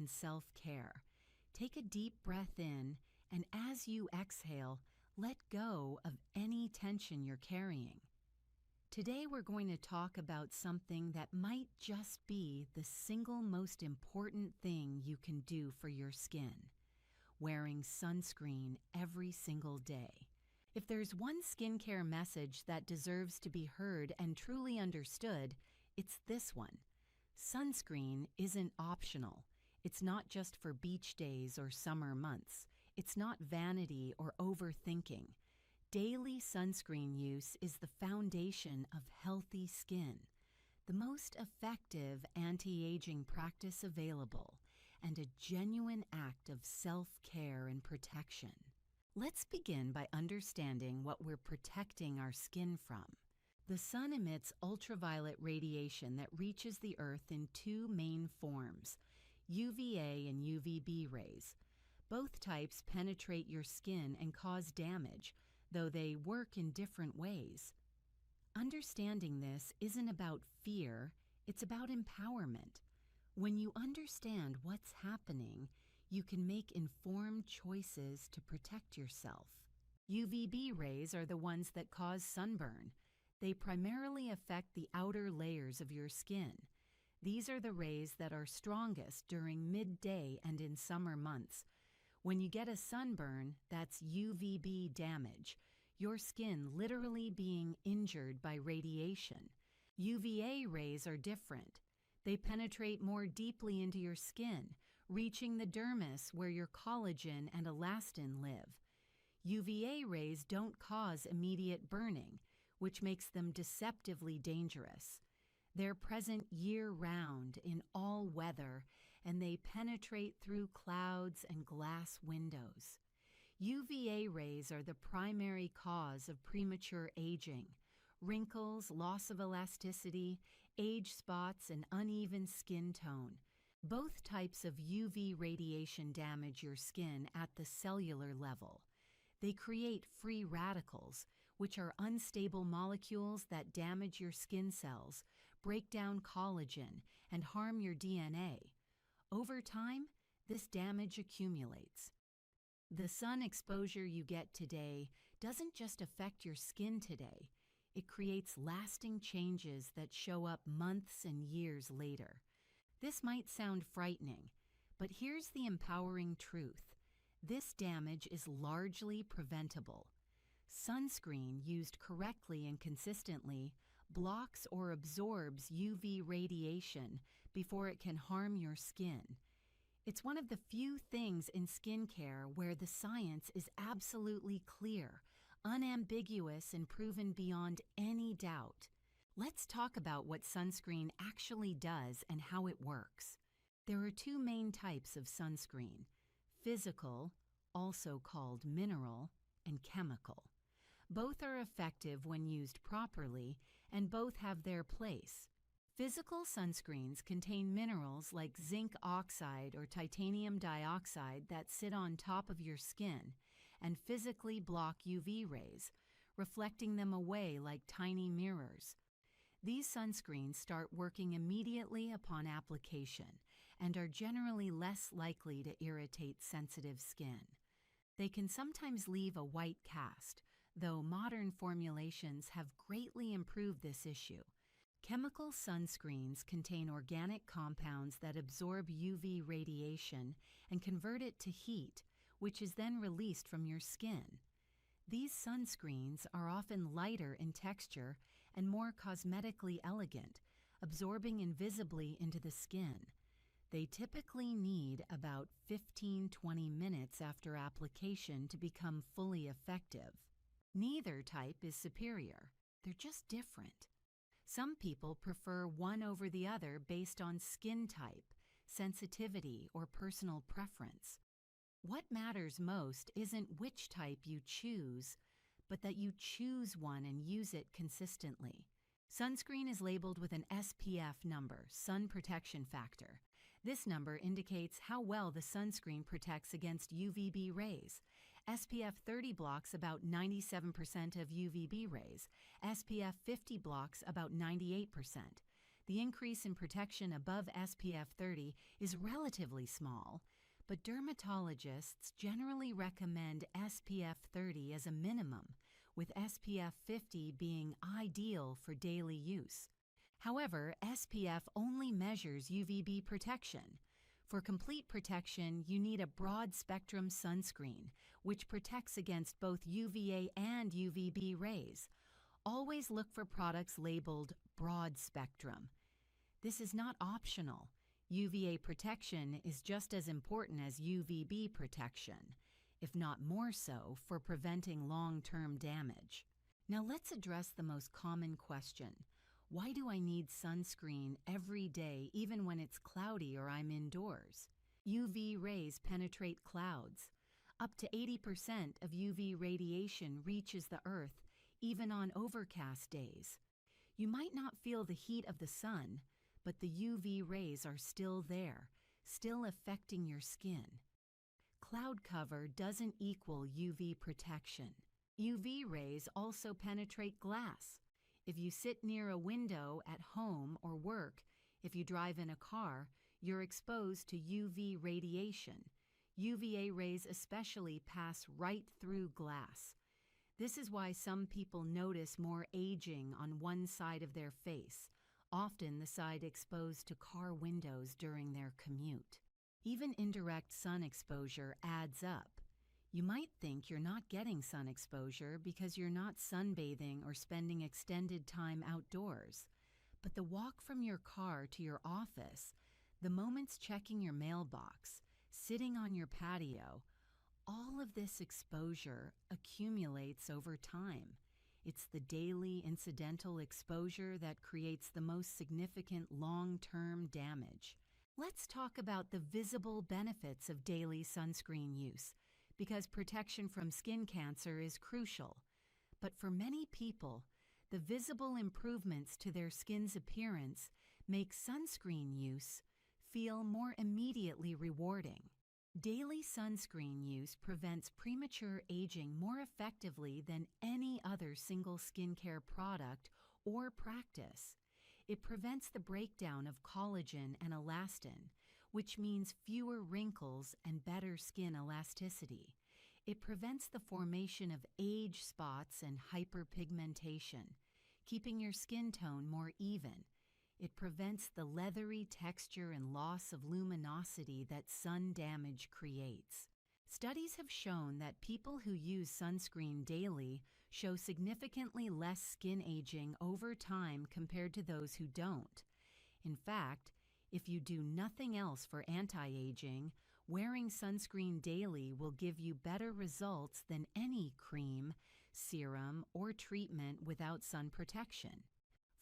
self-care. Take a deep breath in, and as you exhale, let go of any tension you're carrying. Today we're going to talk about something that might just be the single most important thing you can do for your skin: wearing sunscreen every single day. If there's one skincare message that deserves to be heard and truly understood, it's this one. Sunscreen isn't optional. It's not just for beach days or summer months. It's not vanity or overthinking. Daily sunscreen use is the foundation of healthy skin, the most effective anti-aging practice available, and a genuine act of self-care and protection. Let's begin by understanding what we're protecting our skin from. The sun emits ultraviolet radiation that reaches the Earth in two main forms: UVA and UVB rays. Both types penetrate your skin and cause damage, though they work in different ways. Understanding this isn't about fear, it's about empowerment. When you understand what's happening, you can make informed choices to protect yourself. UVB rays are the ones that cause sunburn. They primarily affect the outer layers of your skin. These are the rays that are strongest during midday and in summer months. When you get a sunburn, that's UVB damage, your skin literally being injured by radiation. UVA rays are different. They penetrate more deeply into your skin, reaching the dermis where your collagen and elastin live. UVA rays don't cause immediate burning, which makes them deceptively dangerous. They're present year-round in all weather, and they penetrate through clouds and glass windows. UVA rays are the primary cause of premature aging: wrinkles, loss of elasticity, age spots, and uneven skin tone. Both types of UV radiation damage your skin at the cellular level. They create free radicals, which are unstable molecules that damage your skin cells, break down collagen, and harm your DNA. Over time, this damage accumulates. The sun exposure you get today doesn't just affect your skin today. It creates lasting changes that show up months and years later. This might sound frightening, but here's the empowering truth. This damage is largely preventable. Sunscreen used correctly and consistently blocks or absorbs UV radiation before it can harm your skin. It's one of the few things in skincare where the science is absolutely clear, unambiguous, and proven beyond any doubt. Let's talk about what sunscreen actually does and how it works. There are two main types of sunscreen: physical, also called mineral, and chemical. Both are effective when used properly, and both have their place. Physical sunscreens contain minerals like zinc oxide or titanium dioxide that sit on top of your skin and physically block UV rays, reflecting them away like tiny mirrors. These sunscreens start working immediately upon application and are generally less likely to irritate sensitive skin. They can sometimes leave a white cast, though modern formulations have greatly improved this issue. Chemical sunscreens contain organic compounds that absorb UV radiation and convert it to heat, which is then released from your skin. These sunscreens are often lighter in texture and more cosmetically elegant, absorbing invisibly into the skin. They typically need about 15-20 minutes after application to become fully effective. Neither type is superior. They're just different. Some people prefer one over the other based on skin type, sensitivity, or personal preference. What matters most isn't which type you choose, but that you choose one and use it consistently. Sunscreen is labeled with an SPF number, sun protection factor. This number indicates how well the sunscreen protects against UVB rays. SPF 30 blocks about 97% of UVB rays. SPF 50 blocks about 98%. The increase in protection above SPF 30 is relatively small, but dermatologists generally recommend SPF 30 as a minimum, with SPF 50 being ideal for daily use. However, SPF only measures UVB protection. For complete protection, you need a broad-spectrum sunscreen, which protects against both UVA and UVB rays. Always look for products labeled broad-spectrum. This is not optional. UVA protection is just as important as UVB protection, if not more so, for preventing long-term damage. Now let's address the most common question. Why do I need sunscreen every day even when it's cloudy or I'm indoors? UV rays penetrate clouds. Up to 80% of UV radiation reaches the Earth even on overcast days. You might not feel the heat of the sun, but the UV rays are still there, still affecting your skin. Cloud cover doesn't equal UV protection. UV rays also penetrate glass. If you sit near a window at home or work, if you drive in a car, you're exposed to UV radiation. UVA rays especially pass right through glass. This is why some people notice more aging on one side of their face, often the side exposed to car windows during their commute. Even indirect sun exposure adds up. You might think you're not getting sun exposure because you're not sunbathing or spending extended time outdoors. But the walk from your car to your office, the moments checking your mailbox, sitting on your patio, all of this exposure accumulates over time. It's the daily incidental exposure that creates the most significant long-term damage. Let's talk about the visible benefits of daily sunscreen use, because protection from skin cancer is crucial. But for many people, the visible improvements to their skin's appearance make sunscreen use feel more immediately rewarding. Daily sunscreen use prevents premature aging more effectively than any other single skincare product or practice. It prevents the breakdown of collagen and elastin, which means fewer wrinkles and better skin elasticity. It prevents the formation of age spots and hyperpigmentation, keeping your skin tone more even. It prevents the leathery texture and loss of luminosity that sun damage creates. Studies have shown that people who use sunscreen daily show significantly less skin aging over time compared to those who don't. In fact, if you do nothing else for anti-aging, wearing sunscreen daily will give you better results than any cream, serum, or treatment without sun protection.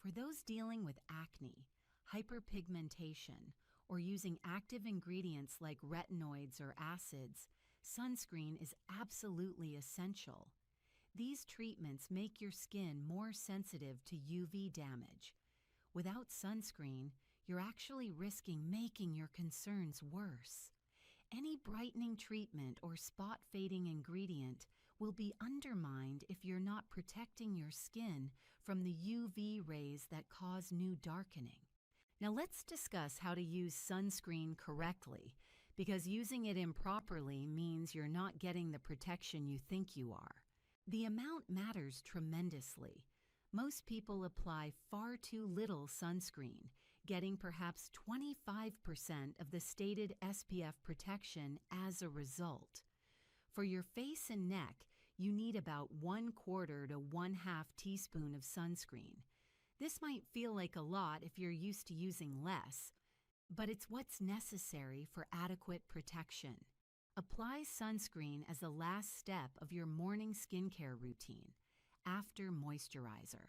For those dealing with acne, hyperpigmentation, or using active ingredients like retinoids or acids, sunscreen is absolutely essential. These treatments make your skin more sensitive to UV damage. Without sunscreen, you're actually risking making your concerns worse. Any brightening treatment or spot-fading ingredient will be undermined if you're not protecting your skin from the UV rays that cause new darkening. Now let's discuss how to use sunscreen correctly, because using it improperly means you're not getting the protection you think you are. The amount matters tremendously. Most people apply far too little sunscreen, getting perhaps 25% of the stated SPF protection as a result. For your face and neck, you need about 1/4 to 1/2 teaspoon of sunscreen. This might feel like a lot if you're used to using less, but it's what's necessary for adequate protection. Apply sunscreen as the last step of your morning skincare routine, after moisturizer.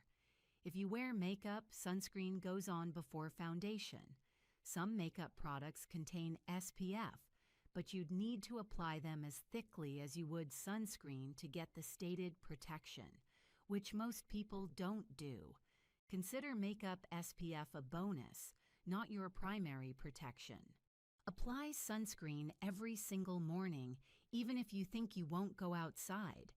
If you wear makeup, sunscreen goes on before foundation. Some makeup products contain SPF, but you'd need to apply them as thickly as you would sunscreen to get the stated protection, which most people don't do. Consider makeup SPF a bonus, not your primary protection. Apply sunscreen every single morning, even if you think you won't go outside.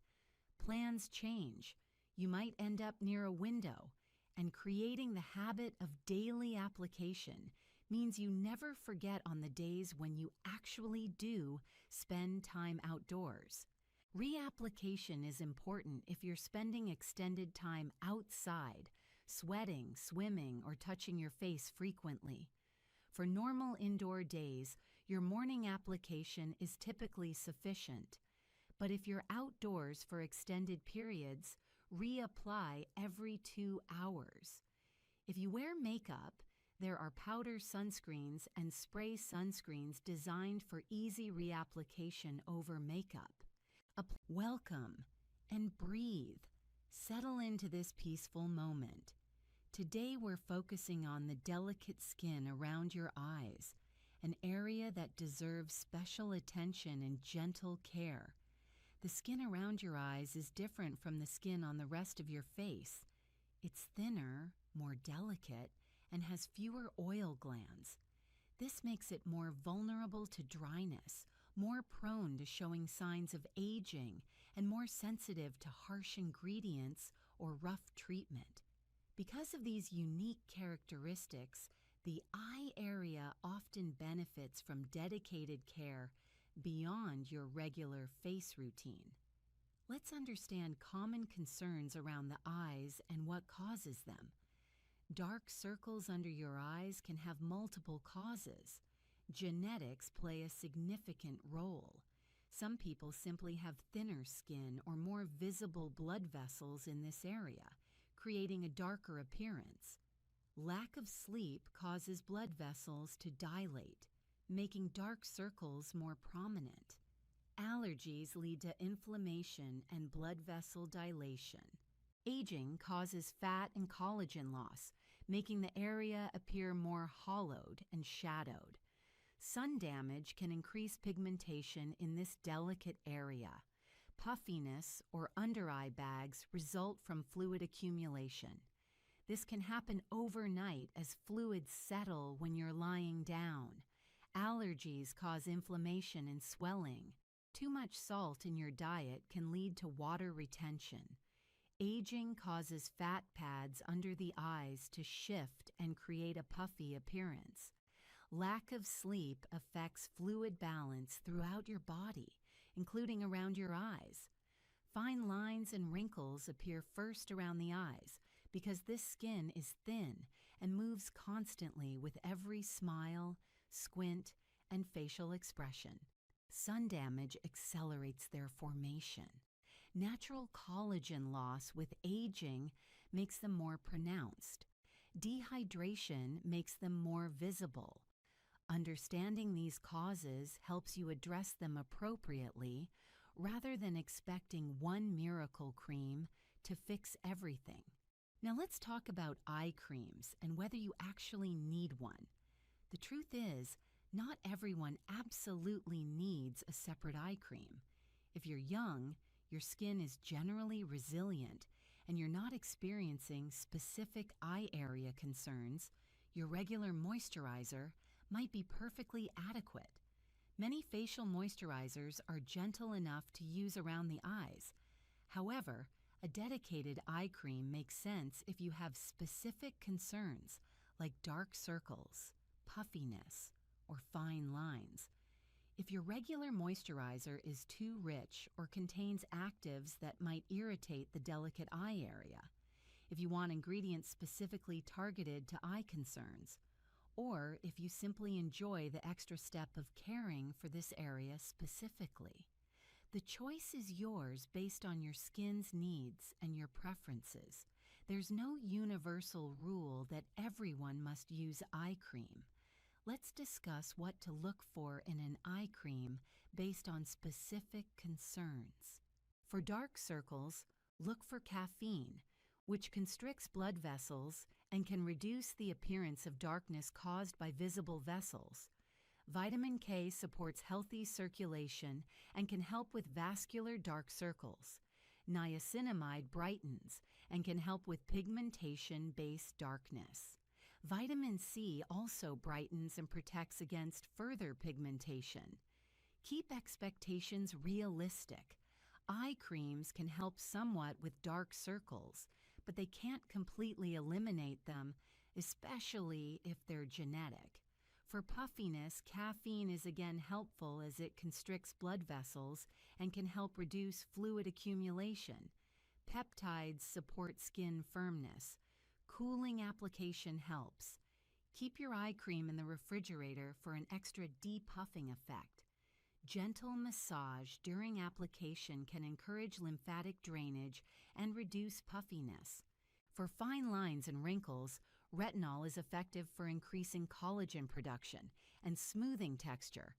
Plans change. You might end up near a window, And creating the habit of daily application means you never forget on the days when you actually do spend time outdoors. Reapplication is important if you're spending extended time outside, sweating, swimming, or touching your face frequently. For normal indoor days, your morning application is typically sufficient. But if you're outdoors for extended periods, reapply every 2 hours. If you wear makeup, there are powder sunscreens and spray sunscreens designed for easy reapplication over makeup. Welcome and breathe. Settle into this peaceful moment. Today we're focusing on the delicate skin around your eyes, an area that deserves special attention and gentle care. The skin around your eyes is different from the skin on the rest of your face. It's thinner, more delicate, and has fewer oil glands. This makes it more vulnerable to dryness, more prone to showing signs of aging, and more sensitive to harsh ingredients or rough treatment. Because of these unique characteristics, the eye area often benefits from dedicated care beyond your regular face routine. Let's understand common concerns around the eyes and what causes them. Dark circles under your eyes can have multiple causes. Genetics play a significant role. Some people simply have thinner skin or more visible blood vessels in this area, creating a darker appearance. Lack of sleep causes blood vessels to dilate, making dark circles more prominent. Allergies lead to inflammation and blood vessel dilation. Aging causes fat and collagen loss, making the area appear more hollowed and shadowed. Sun damage can increase pigmentation in this delicate area. Puffiness or under-eye bags result from fluid accumulation. This can happen overnight as fluids settle when you're lying down. Allergies cause inflammation and swelling. Too much salt in your diet can lead to water retention. Aging causes fat pads under the eyes to shift and create a puffy appearance. Lack of sleep affects fluid balance throughout your body, including around your eyes. Fine lines and wrinkles appear first around the eyes because this skin is thin and moves constantly with every smile, squint, and facial expression. Sun damage accelerates their formation. Natural collagen loss with aging makes them more pronounced. Dehydration makes them more visible. Understanding these causes helps you address them appropriately rather than expecting one miracle cream to fix everything. Now let's talk about eye creams and whether you actually need one. The truth is, not everyone absolutely needs a separate eye cream. If you're young, your skin is generally resilient, and you're not experiencing specific eye area concerns, your regular moisturizer might be perfectly adequate. Many facial moisturizers are gentle enough to use around the eyes. However, a dedicated eye cream makes sense if you have specific concerns like dark circles, puffiness, or fine lines. If your regular moisturizer is too rich or contains actives that might irritate the delicate eye area, if you want ingredients specifically targeted to eye concerns, or if you simply enjoy the extra step of caring for this area specifically. The choice is yours based on your skin's needs and your preferences. There's no universal rule that everyone must use eye cream. Let's discuss what to look for in an eye cream based on specific concerns. For dark circles, look for caffeine, which constricts blood vessels and can reduce the appearance of darkness caused by visible vessels. Vitamin K supports healthy circulation and can help with vascular dark circles. Niacinamide brightens and can help with pigmentation-based darkness. Vitamin C also brightens and protects against further pigmentation. Keep expectations realistic. Eye creams can help somewhat with dark circles, but they can't completely eliminate them, especially if they're genetic. For puffiness, caffeine is again helpful as it constricts blood vessels and can help reduce fluid accumulation. Peptides support skin firmness. Cooling application helps. Keep your eye cream in the refrigerator for an extra depuffing effect. Gentle massage during application can encourage lymphatic drainage and reduce puffiness. For fine lines and wrinkles, retinol is effective for increasing collagen production and smoothing texture,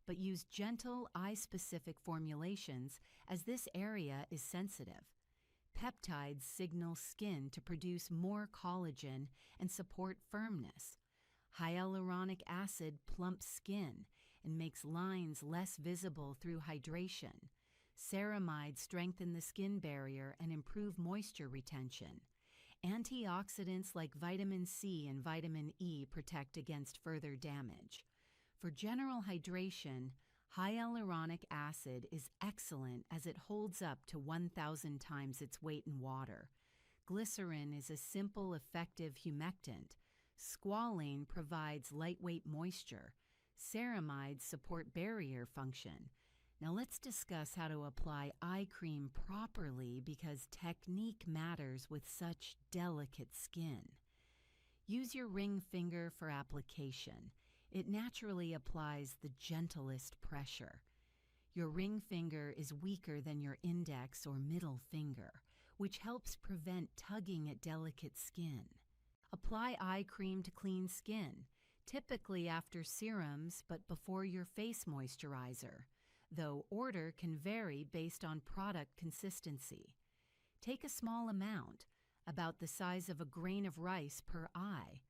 but use gentle eye-specific formulations as this area is sensitive. Peptides signal skin to produce more collagen and support firmness. Hyaluronic acid plumps skin and makes lines less visible through hydration. Ceramides strengthen the skin barrier and improve moisture retention. Antioxidants like vitamin C and vitamin E protect against further damage. For general hydration, hyaluronic acid is excellent as it holds up to 1,000 times its weight in water. Glycerin is a simple, effective humectant. Squalane provides lightweight moisture. Ceramides support barrier function. Now let's discuss how to apply eye cream properly because technique matters with such delicate skin. Use your ring finger for application. It naturally applies the gentlest pressure. Your ring finger is weaker than your index or middle finger, which helps prevent tugging at delicate skin. Apply eye cream to clean skin, typically after serums but before your face moisturizer, though order can vary based on product consistency. Take a small amount, about the size of a grain of rice per eye.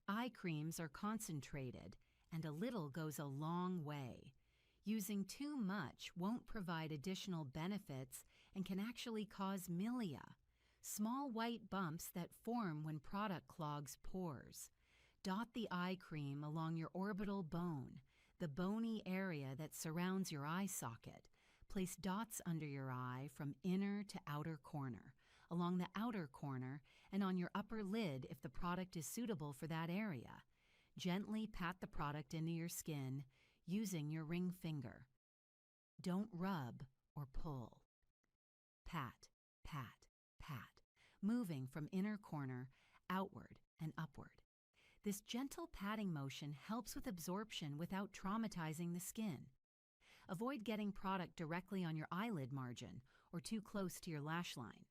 Eye creams are concentrated, and a little goes a long way. Using too much won't provide additional benefits and can actually cause milia, small white bumps that form when product clogs pores. Dot the eye cream along your orbital bone, the bony area that surrounds your eye socket. Place dots under your eye from inner to outer corner, along the outer corner, and on your upper lid if the product is suitable for that area. Gently pat the product into your skin using your ring finger. Don't rub or pull. Pat, pat, pat, moving from inner corner outward and upward. This gentle patting motion helps with absorption without traumatizing the skin. Avoid getting product directly on your eyelid margin or too close to your lash line.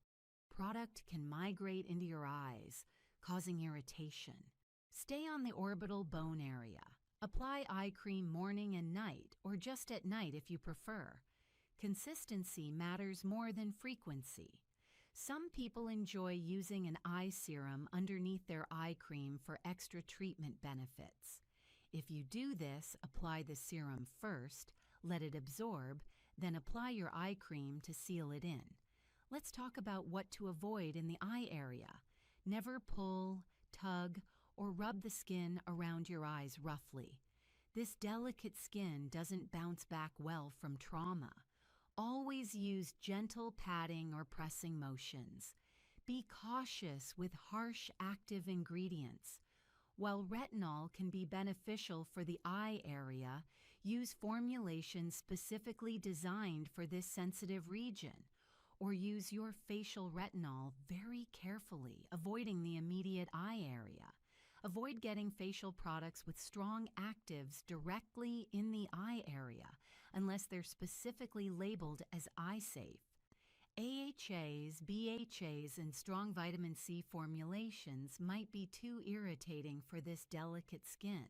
Product can migrate into your eyes, causing irritation. Stay on the orbital bone area. Apply eye cream morning and night, or just at night if you prefer. Consistency matters more than frequency. Some people enjoy using an eye serum underneath their eye cream for extra treatment benefits. If you do this, apply the serum first, let it absorb, then apply your eye cream to seal it in. Let's talk about what to avoid in the eye area. Never pull, tug, or rub the skin around your eyes roughly. This delicate skin doesn't bounce back well from trauma. Always use gentle patting or pressing motions. Be cautious with harsh active ingredients. While retinol can be beneficial for the eye area, use formulations specifically designed for this sensitive region, or use your facial retinol very carefully, avoiding the immediate eye area. Avoid getting facial products with strong actives directly in the eye area unless they're specifically labeled as eye safe. AHAs, BHAs, and strong vitamin C formulations might be too irritating for this delicate skin.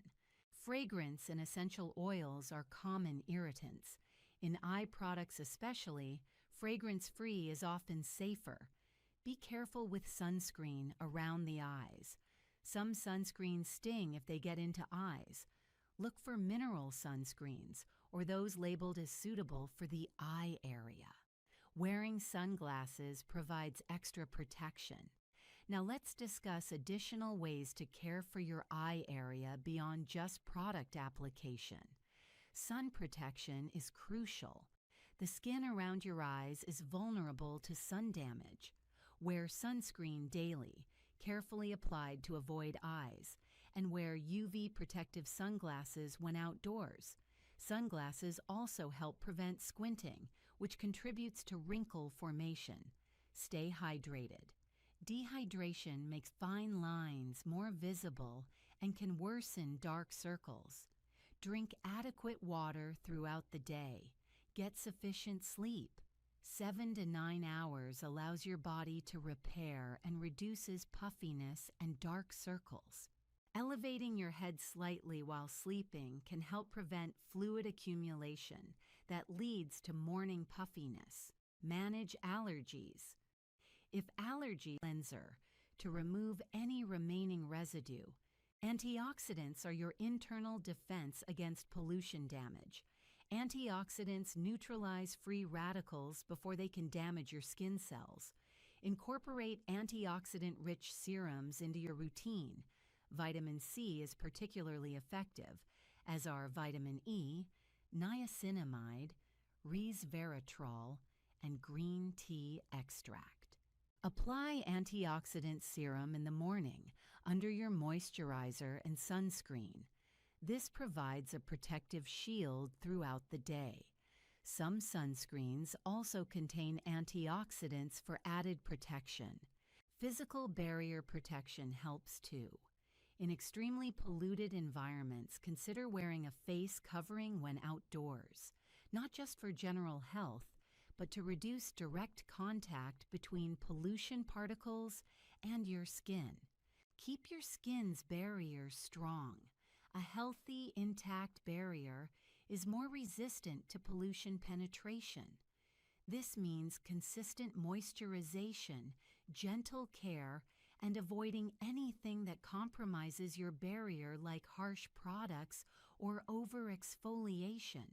Fragrance and essential oils are common irritants. In eye products especially, fragrance-free is often safer. Be careful with sunscreen around the eyes. Some sunscreens sting if they get into eyes. Look for mineral sunscreens or those labeled as suitable for the eye area. Wearing sunglasses provides extra protection. Now let's discuss additional ways to care for your eye area beyond just product application. Sun protection is crucial. The skin around your eyes is vulnerable to sun damage. Wear sunscreen daily, carefully applied to avoid eyes, and wear UV protective sunglasses when outdoors. Sunglasses also help prevent squinting, which contributes to wrinkle formation. Stay hydrated. Dehydration makes fine lines more visible and can worsen dark circles. Drink adequate water throughout the day. Get sufficient sleep. 7 to 9 hours allows your body to repair and reduces puffiness and dark circles. Elevating your head slightly while sleeping can help prevent fluid accumulation that leads to morning puffiness. Manage allergies. If allergy cleanser to remove any remaining residue. Antioxidants are your internal defense against pollution damage. Antioxidants neutralize free radicals before they can damage your skin cells. Incorporate antioxidant-rich serums into your routine. Vitamin C is particularly effective, as are vitamin E, niacinamide, resveratrol, and green tea extract. Apply antioxidant serum in the morning under your moisturizer and sunscreen. This provides a protective shield throughout the day. Some sunscreens also contain antioxidants for added protection. Physical barrier protection helps too. In extremely polluted environments, consider wearing a face covering when outdoors, not just for general health, but to reduce direct contact between pollution particles and your skin. Keep your skin's barrier strong. A healthy, intact barrier is more resistant to pollution penetration. This means consistent moisturization, gentle care, and avoiding anything that compromises your barrier like harsh products or overexfoliation.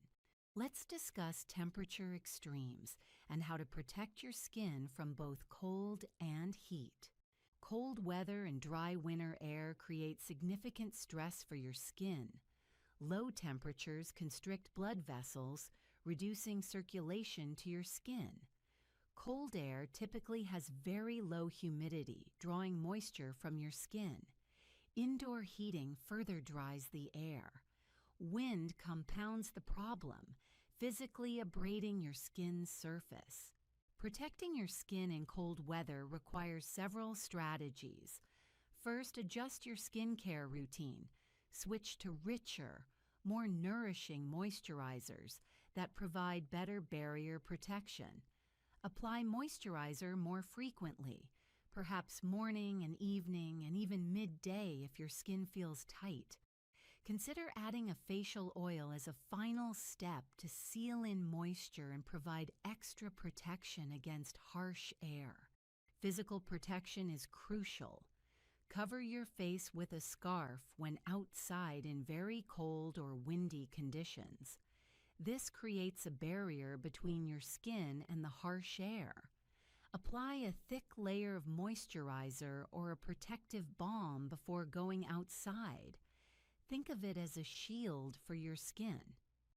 Let's discuss temperature extremes and how to protect your skin from both cold and heat. Cold weather and dry winter air create significant stress for your skin. Low temperatures constrict blood vessels, reducing circulation to your skin. Cold air typically has very low humidity, drawing moisture from your skin. Indoor heating further dries the air. Wind compounds the problem, physically abrading your skin's surface. Protecting your skin in cold weather requires several strategies. First, adjust your skincare routine. Switch to richer, more nourishing moisturizers that provide better barrier protection. Apply moisturizer more frequently, perhaps morning and evening and even midday if your skin feels tight. Consider adding a facial oil as a final step to seal in moisture and provide extra protection against harsh air. Physical protection is crucial. Cover your face with a scarf when outside in very cold or windy conditions. This creates a barrier between your skin and the harsh air. Apply a thick layer of moisturizer or a protective balm before going outside. Think of it as a shield for your skin.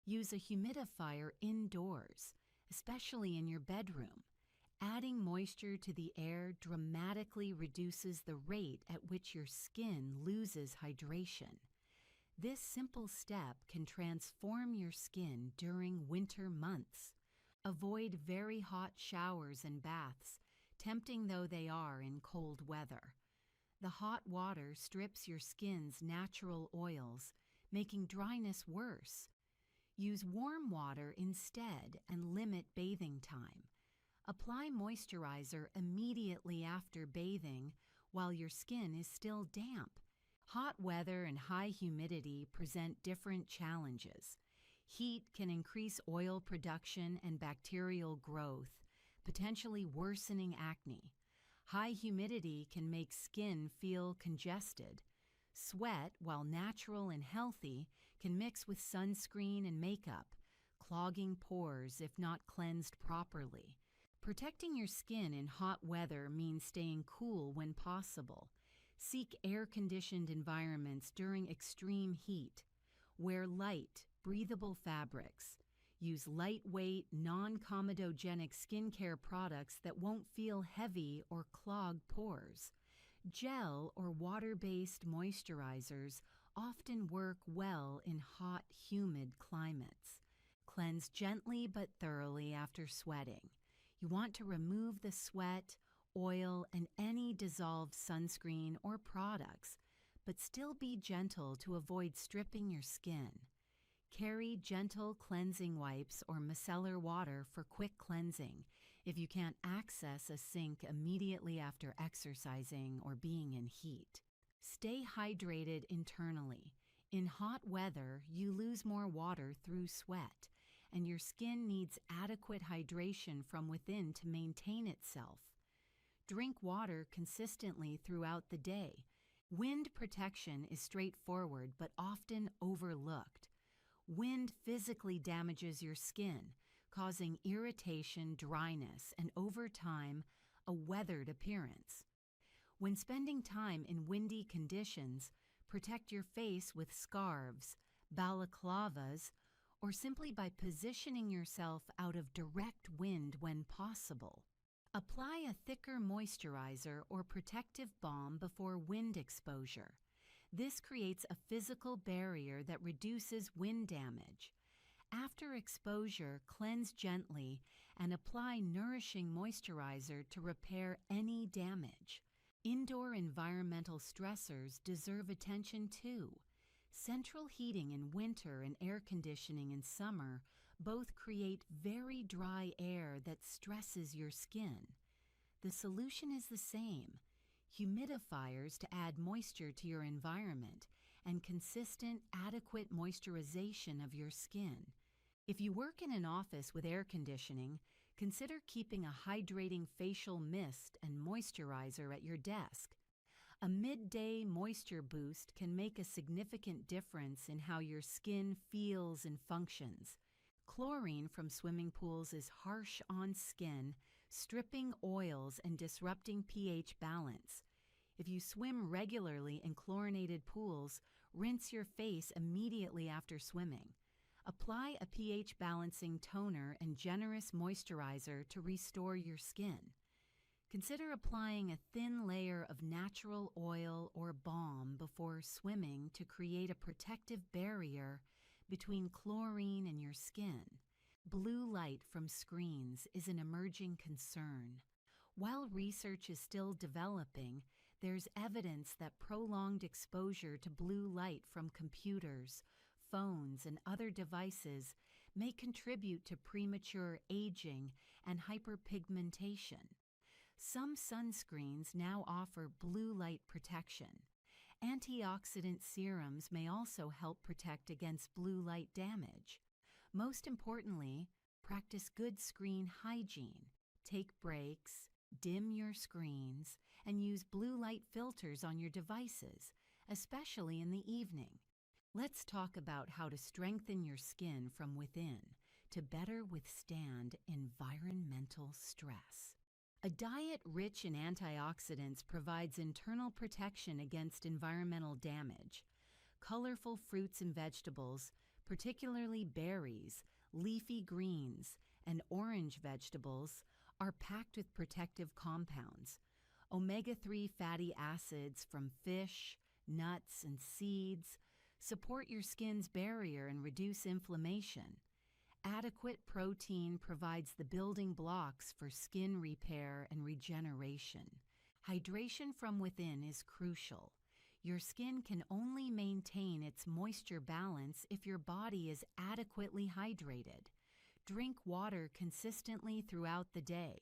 Use a humidifier indoors, especially in your bedroom. Adding moisture to the air dramatically reduces the rate at which your skin loses hydration. This simple step can transform your skin during winter months. Avoid very hot showers and baths, tempting though they are in cold weather. The hot water strips your skin's natural oils, making dryness worse. Use warm water instead and limit bathing time. Apply moisturizer immediately after bathing while your skin is still damp. Hot weather and high humidity present different challenges. Heat can increase oil production and bacterial growth, potentially worsening acne. High humidity can make skin feel congested. Sweat, while natural and healthy, can mix with sunscreen and makeup, clogging pores if not cleansed properly. Protecting your skin in hot weather means staying cool when possible. Seek air-conditioned environments during extreme heat. Wear light, breathable fabrics. Use lightweight, non-comedogenic skincare products that won't feel heavy or clog pores. Gel or water-based moisturizers often work well in hot, humid climates. Cleanse gently but thoroughly after sweating. You want to remove the sweat, oil, and any dissolved sunscreen or products, but still be gentle to avoid stripping your skin. Carry gentle cleansing wipes or micellar water for quick cleansing if you can't access a sink immediately after exercising or being in heat. Stay hydrated internally. In hot weather, you lose more water through sweat, and your skin needs adequate hydration from within to maintain itself. Drink water consistently throughout the day. Wind protection is straightforward but often overlooked. Wind physically damages your skin, causing irritation, dryness, and over time, a weathered appearance. When spending time in windy conditions, protect your face with scarves, balaclavas, or simply by positioning yourself out of direct wind when possible. Apply a thicker moisturizer or protective balm before wind exposure. This creates a physical barrier that reduces wind damage. After exposure, cleanse gently and apply nourishing moisturizer to repair any damage. Indoor environmental stressors deserve attention too. Central heating in winter and air conditioning in summer both create very dry air that stresses your skin. The solution is the same: humidifiers to add moisture to your environment and consistent, adequate moisturization of your skin. If you work in an office with air conditioning, consider keeping a hydrating facial mist and moisturizer at your desk. A midday moisture boost can make a significant difference in how your skin feels and functions. Chlorine from swimming pools is harsh on skin, stripping oils and disrupting pH balance. If you swim regularly in chlorinated pools, rinse your face immediately after swimming. Apply a pH balancing toner and generous moisturizer to restore your skin. Consider applying a thin layer of natural oil or balm before swimming to create a protective barrier between chlorine and your skin. Blue light from screens is an emerging concern. While research is still developing, there's evidence that prolonged exposure to blue light from computers, phones, and other devices may contribute to premature aging and hyperpigmentation. Some sunscreens now offer blue light protection. Antioxidant serums may also help protect against blue light damage. Most importantly, practice good screen hygiene. Take breaks, dim your screens, and use blue light filters on your devices, especially in the evening. Let's talk about how to strengthen your skin from within to better withstand environmental stress. A diet rich in antioxidants provides internal protection against environmental damage. Colorful fruits and vegetables, particularly berries, leafy greens, and orange vegetables, are packed with protective compounds. Omega-3 fatty acids from fish, nuts, and seeds support your skin's barrier and reduce inflammation. Adequate protein provides the building blocks for skin repair and regeneration. Hydration from within is crucial. Your skin can only maintain its moisture balance if your body is adequately hydrated. Drink water consistently throughout the day.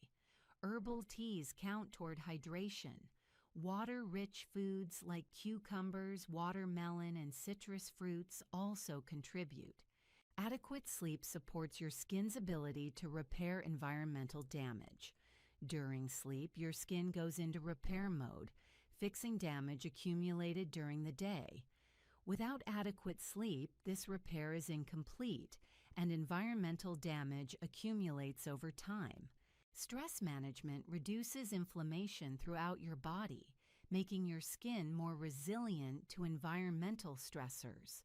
Herbal teas count toward hydration. Water-rich foods like cucumbers, watermelon, and citrus fruits also contribute. Adequate sleep supports your skin's ability to repair environmental damage. During sleep, your skin goes into repair mode, fixing damage accumulated during the day. Without adequate sleep, this repair is incomplete, and environmental damage accumulates over time. Stress management reduces inflammation throughout your body, making your skin more resilient to environmental stressors.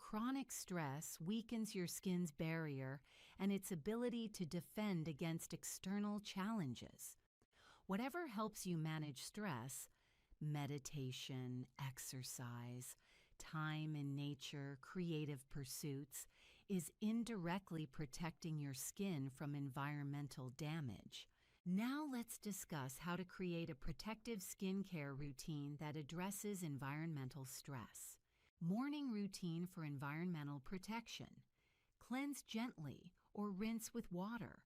chronic stress weakens your skin's barrier and its ability to defend against external challenges. Whatever helps you manage stress, meditation, exercise, time in nature, creative pursuits, is indirectly protecting your skin from environmental damage. Now let's discuss how to create a protective skincare routine that addresses environmental stress. Morning routine for environmental protection. Cleanse gently or rinse with water.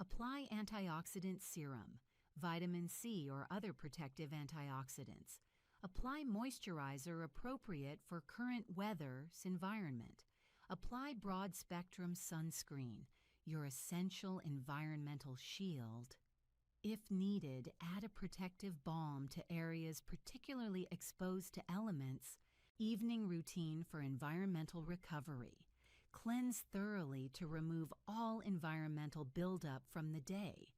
Apply antioxidant serum, vitamin C or other protective antioxidants. Apply moisturizer appropriate for current weather's environment. Apply broad-spectrum sunscreen, your essential environmental shield. If needed, add a protective balm to areas particularly exposed to elements. Evening routine for environmental recovery. Cleanse thoroughly to remove all environmental buildup from the day.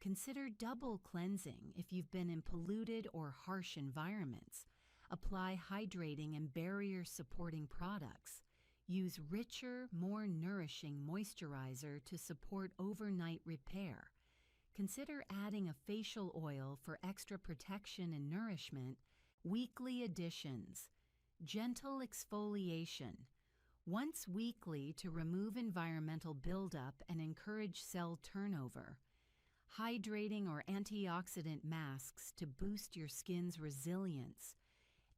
Consider double cleansing if you've been in polluted or harsh environments. Apply hydrating and barrier-supporting products. Use richer, more nourishing moisturizer to support overnight repair. Consider adding a facial oil for extra protection and nourishment. Weekly additions. Gentle exfoliation. Once weekly to remove environmental buildup and encourage cell turnover. Hydrating or antioxidant masks to boost your skin's resilience.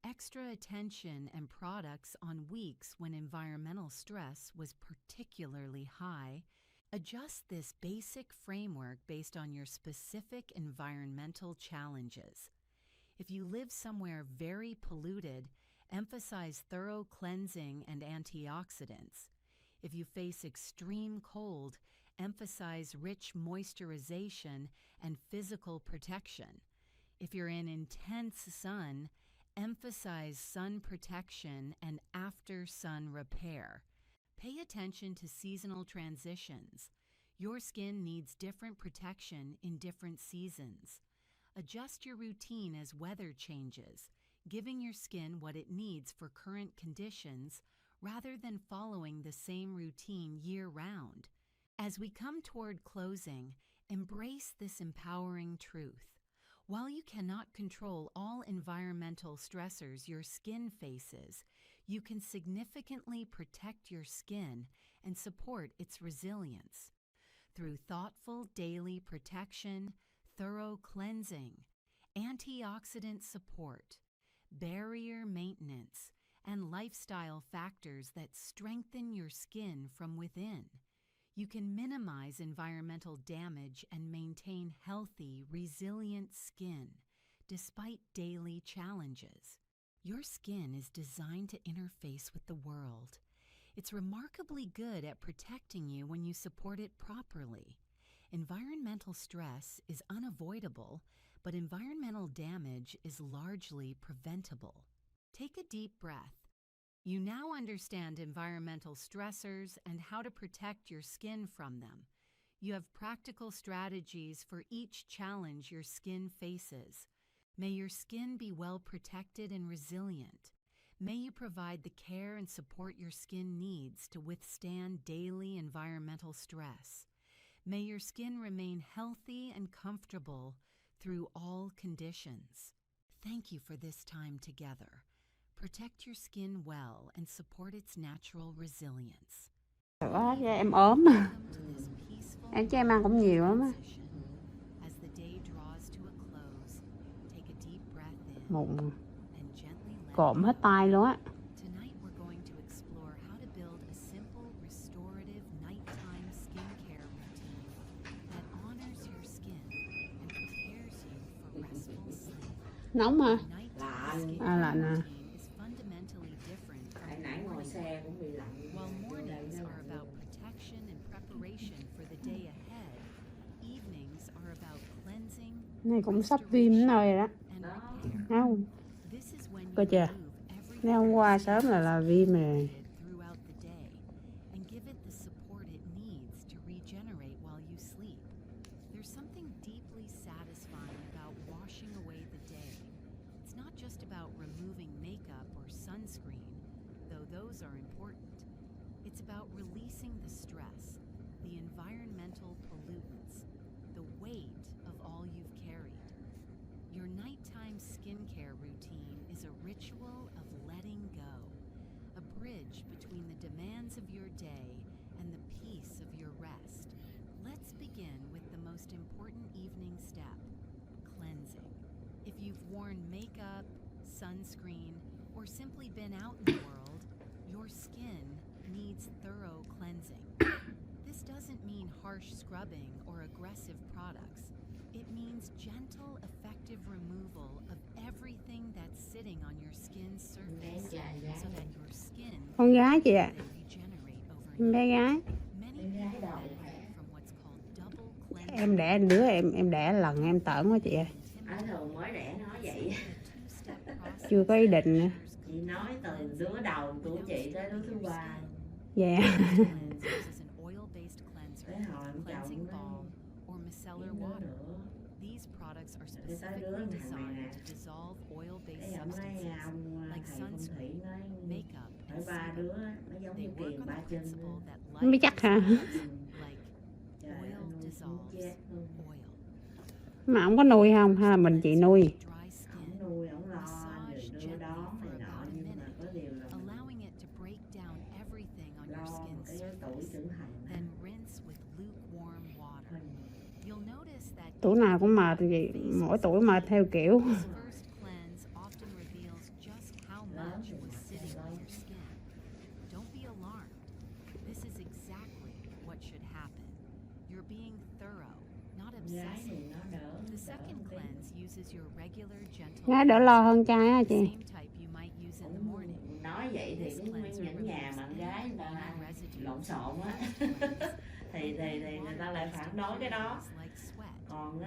Extra attention and products on weeks when environmental stress was particularly high. Adjust this basic framework based on your specific environmental challenges. If you live somewhere very polluted, emphasize thorough cleansing and antioxidants. If you face extreme cold, emphasize rich moisturization and physical protection. If you're in intense sun, emphasize sun protection and after-sun repair. Pay attention to seasonal transitions. Your skin needs different protection in different seasons. Adjust your routine as weather changes, giving your skin what it needs for current conditions rather than following the same routine year-round. As we come toward closing, embrace this empowering truth. While you cannot control all environmental stressors your skin faces, you can significantly protect your skin and support its resilience. Through thoughtful daily protection, thorough cleansing, antioxidant support, barrier maintenance, and lifestyle factors that strengthen your skin from within, you can minimize environmental damage and maintain healthy, resilient skin despite daily challenges. Your skin is designed to interface with the world. It's remarkably good at protecting you when you support it properly. Environmental stress is unavoidable, but environmental damage is largely preventable. Take a deep breath. You now understand environmental stressors and how to protect your skin from them. You have practical strategies for each challenge your skin faces. May your skin be well protected and resilient. May you provide the care and support your skin needs to withstand daily environmental stress. May your skin remain healthy and comfortable through all conditions. Thank you for this time together. Protect your skin well and support its natural resilience. Đó, em ốm mà. Em cho em ăn cũng nhiều lắm á. Mụn cộm hết tay luôn á. Nóng mà. À lạnh à. Nãy ngồi xe cũng bị lạnh. Này cũng sắp viêm rồi đó. Không. Coi chưa? Nay hôm qua sớm là viêm rồi. Just about removing makeup or sunscreen, though those are important. It's about releasing the stress, the environmental pollutants, the weight of all you've carried. Your nighttime skincare routine is a ritual of letting go, a bridge between the demands of your day and the peace of your rest. Let's begin with the most important evening step, cleansing. If you've worn makeup, sunscreen, or simply been out in the world, your skin needs thorough cleansing. This doesn't mean harsh scrubbing or aggressive products. It means gentle, effective removal of everything that's sitting on your skin's surface so that your skin Con gái chị ạ. can regenerate over Em bé gái. Many Em gái people đầu benefit from what's called double cleansing. Em đẻ đứa em đẻ lần em tởn quá chị ơi. Ở thường mới đẻ nói vậy. Chưa có ý định nữa. Chị nói từ đứa đầu của chị tới đứa thứ ba. Dạ. Tới hồi em chồng or micellar nó water. nữa. These products are Tới tới đứa specifically thằng này nè. designed to dissolve oil-based Cái ông nói substances ông like thầy phong thủy sunscreen, nói makeup, hỏi and ba sebum. đứa nó giống They như work kiền on ba the chân. principle that Không biết light chắc hả? dissolves like Trời ơi, oil nuôi dissolves chết luôn. oil. Mà ông có nuôi không hay là mình chị nuôi? Dry Ổng skin, nuôi ổng lo rồi đưa đón này nọ, nhưng mà có điều là mình allowing it to break down everything on your lo một skin's cái tuổi surface, trưởng thành á. then rinse with lukewarm water. You'll notice that Tuổi nào cũng mệt chị, mỗi tuổi mệt theo kiểu. this first cleanse often reveals just how much was sitting on your skin. Don't be alarmed. This is exactly what should happen. You're being thorough, not Gái thì obsessive. nó đỡ. The second cleanse uses your regular gentle Gái đỡ lo hơn trai á the chị. same type you might use in the morning. Nói vậy thì cái nguyên những nhà mà con gái người ta lộn xộn á thì người ta lại phản đối cái đó. Còn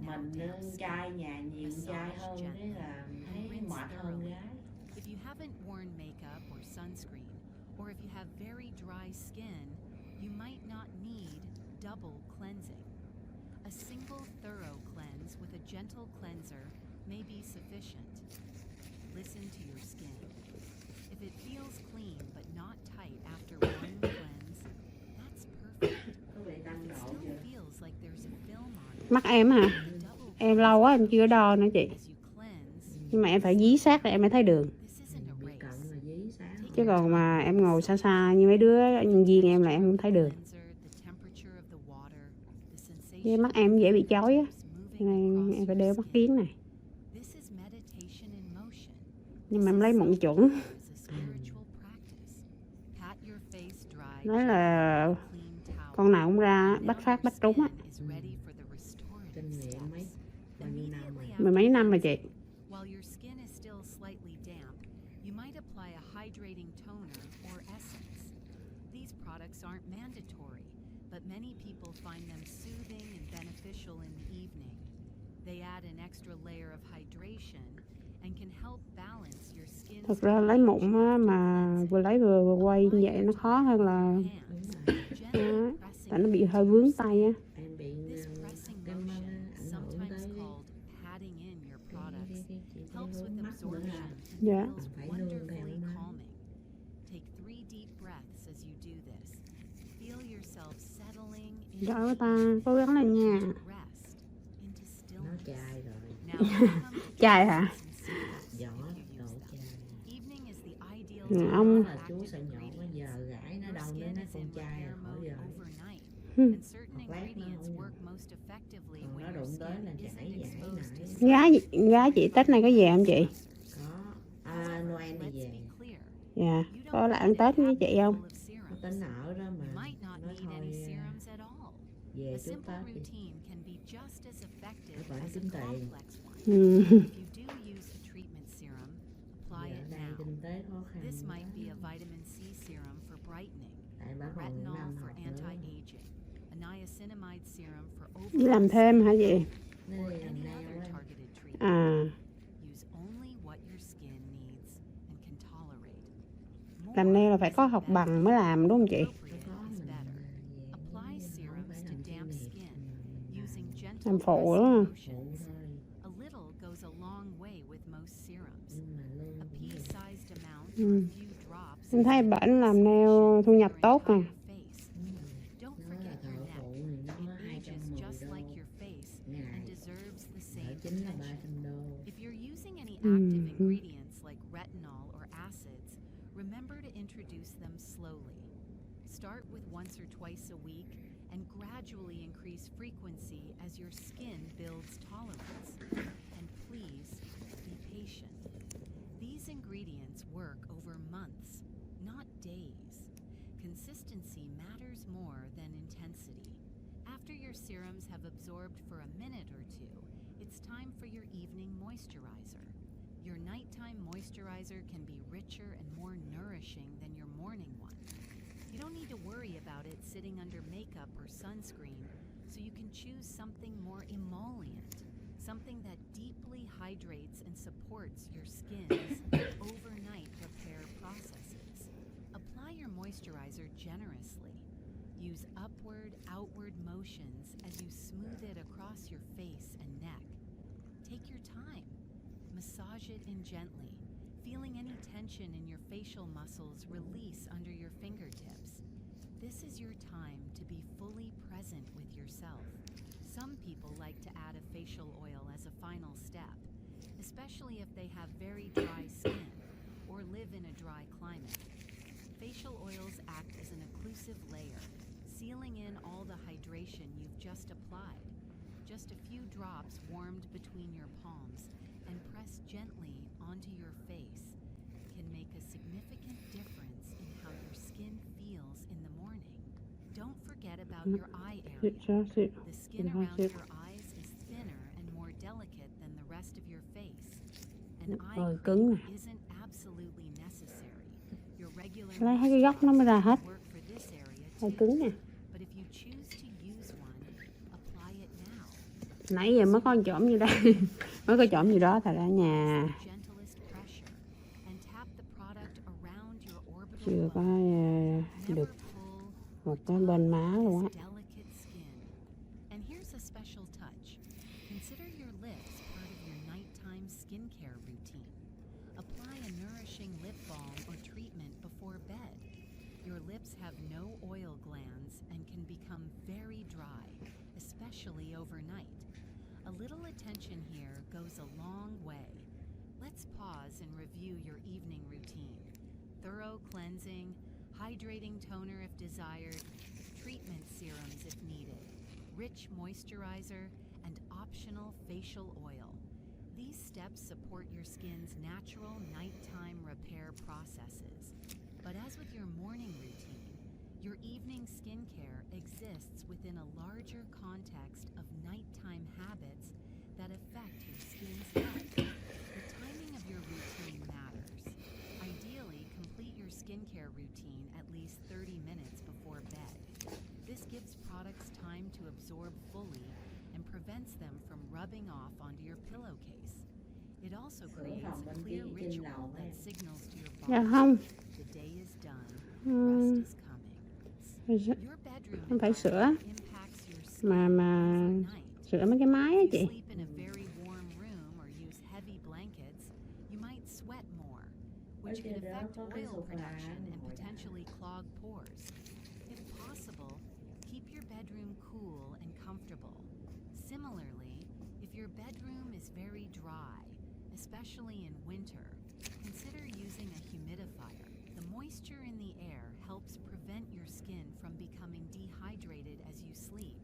mình trai nhà nhiều trai hơn cái là thấy mệt hơn gái. If you haven't worn makeup or sunscreen, or if you have very dry skin, you might not need double cleansing. A single thorough cleanse with a gentle cleanser may be sufficient. Listen to your skin. If it feels clean but not tight after one cleanse, that's perfect. Có bị tăng It độ still chưa? feels like there's a film on it. Mắt em hả? The double Em lâu quá em chưa đo nữa chị. as you cleanse, Nhưng mà em phải dí sát để em mới thấy đường. this isn't a Bị race. cận là dí sáng. Chứ còn mà em ngồi xa xa như mấy đứa nhân viên em là em không thấy đường. Cleanser, the temperature of the water, the sensation Với mắt em dễ bị chói á. of Cho moving nên across em phải your đeo mắt skin. kiếng này. This is meditation in motion. Nhưng mà em lấy mụn chuẩn. It's a spiritual practice. Pat your face dry. Nói là Clean towel. con nào cũng ra Now bắt phát your bắt trúng á. skin is ready for the restorative Kinh nghiệm mấy steps. bao nhiêu năm rồi. Immediately Mười mấy after năm rồi chị. while your skin is still slightly damp, you might apply a hydrating toner or essence. These products aren't mandatory, but many people find them soothing and beneficial in the evening. They add an extra layer of hydration and can help balance your skin's Thực ra lấy mụn á, mà vừa lấy vừa quay như vậy nó khó hơn là hands. á, Gently tại nó pressing bị hơi vướng tay á. Em bị This pressing cái motion, ảnh hưởng sometimes tới called patting in your products, cái helps hướng with mắt nữa absorption là and Yeah. feels Phải nương theo wonderfully nó. calming. Take 3 deep breaths as you do this. Feel yourself settling into Giỏi ta, cố gắng lên nha. rest, into nó stillness. chai rồi. Now come to Chai hả? and see us Giỏ if you đổ use them. chai. Evening is the ideal Ừ, time ông- for Đó là chú active sợ nhậu bây ingredients. giờ gãi nó Your đâu nữa skin nó is con in chai repair là khỏi mode giờ. overnight, Hmm. and certain Một lát nó ingredients không work most effectively Còn when nó your đụng tới skin là isn't chảy exposed to nải. Gái chị Tết này có về không chị? Có Noel thì Let's về. be clear. Dạ. You Có don't lại ăn need a Tết với chị cabinet không? full of Nó serums. tính ở đó mà You might not nó need any thôi serums at all. về A trước simple Tết đi. routine can be just as effective Nó phải as a kiếm tiền. complex one. Ừ. If you do use a treatment serum, apply Giờ it đây now. kinh tế khó khăn This quá. might be a vitamin C serum for brightening, Tại a bác còn retinol năm for học nữa. anti-aging, a niacinamide serum for Đi làm overall thêm hả chị? Nó or đi làm any nail other á. targeted treatment. À, Use only what your skin needs and can tolerate. làm nail là phải có More học is bằng mới làm đúng không chị? Nó appropriate có is mình better. về Apply không serums phải to làm damp chuyên nghiệp. skin Mình using gentle Làm phụ pressing đúng không? phụ motions. thôi. A little goes a long way with most serums. Nhưng mà lương A cũng nhiều. pea-sized amount Ừ. or a few drops Em thấy bển làm nail thu nhập tốt nè. Don't forget your neck. It ages just like your face and deserves the same attention. If you're using any active ingredients like retinol or acids, remember to introduce them slowly. Start with once or twice a week and gradually increase frequency as your skin builds tolerance. And please be patient. These ingredients work over months, not days. Consistency matters more than intensity. After your serums have absorbed for a minute or two, it's time for your evening moisturizer. Your nighttime moisturizer can be richer and more nourishing than your morning one. You don't need to worry about it sitting under makeup or sunscreen, so you can choose something more emollient, something that deeply hydrates and supports your skin's overnight repair processes. Apply your moisturizer generously. Use upward, outward motions as you smooth it across your face and neck. Take your time. Massage it in gently, feeling any tension in your facial muscles release under your fingertips. This is your time to be fully present with yourself. Some people like to add a facial oil as a final step, especially if they have very dry skin or live in a dry climate. Facial oils act as an occlusive layer, sealing in all the hydration you've just applied. Just a few drops warmed between your palms and pressed gently onto your face can make a significant difference in how your skin feels in the morning. Don't forget about your eye area. The skin around your eyes is thinner and more delicate than the rest of your face. An eye cream isn't absolutely necessary. Your regular Lấy hai cái góc nó mới ra hết. work for this area Hơi too. cứng nè. But if you choose to use one, apply it now. Nãy giờ mới có một chỏm như đây. Mới có chỏm gì đó thật ra nhà. Gentlest pressure and tap the product around your orbital Chưa có bone. được Never pull một cái bên má luôn á. this delicate skin. And here's a special touch. Consider your lips part of your nighttime skincare routine. Apply a nourishing lip balm or treatment before bed. Your lips have no oil glands and can become very dry, especially overnight. A little attention here goes a long way. Let's pause and review your evening routine. Thorough cleansing, hydrating toner if desired, treatment serums if needed, rich moisturizer, and optional facial oil. These steps support your skin's natural nighttime repair processes. But as with your morning routine, your evening skincare exists within a larger context of nighttime habits that affect your skin's health. The timing of your routine matters. Ideally, complete your skincare routine at least 30 minutes before bed. This gives products time to absorb fully and prevents them from rubbing off onto your pillowcase. It also creates a clear ritual that signals to your Dạ body không. the day is done, rest is coming. Your bedroom Không phải sữa environment impacts your skin mà overnight. sữa mấy cái máy á If you chị. sleep in a very warm room or use heavy blankets, you might sweat more, which can affect oil production and potentially clog pores. If possible, keep your bedroom cool and comfortable. Similarly, if your bedroom is very dry, especially in winter, consider using a humidifier. The moisture in the air helps prevent your skin from becoming dehydrated as you sleep.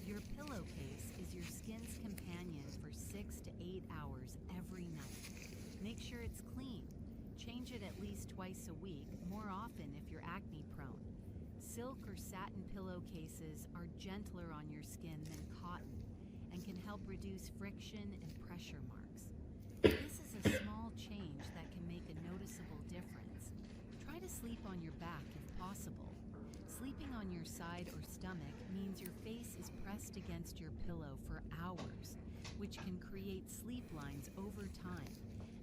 Your pillowcase is your skin's companion for 6 to 8 hours every night. Make sure it's clean. Change it at least twice a week, more often if you're acne prone. Silk or satin pillowcases are gentler on your skin than cotton and can help reduce friction and pressure marks. This is a small change that can make a noticeable difference. Try to sleep on your back if possible. Sleeping on your side or stomach means your face is pressed against your pillow for hours, which can create sleep lines over time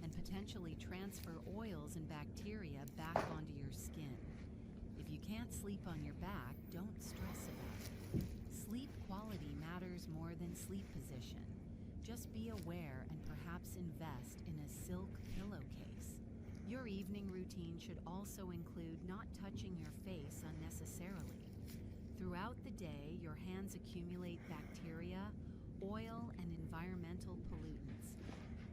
and potentially transfer oils and bacteria back onto your skin. If you can't sleep on your back, don't stress about it. Sleep quality matters more than sleep position. Just be aware and perhaps invest in a silk pillowcase. Your evening routine should also include not touching your face unnecessarily. Throughout the day, your hands accumulate bacteria, oil, and environmental pollutants.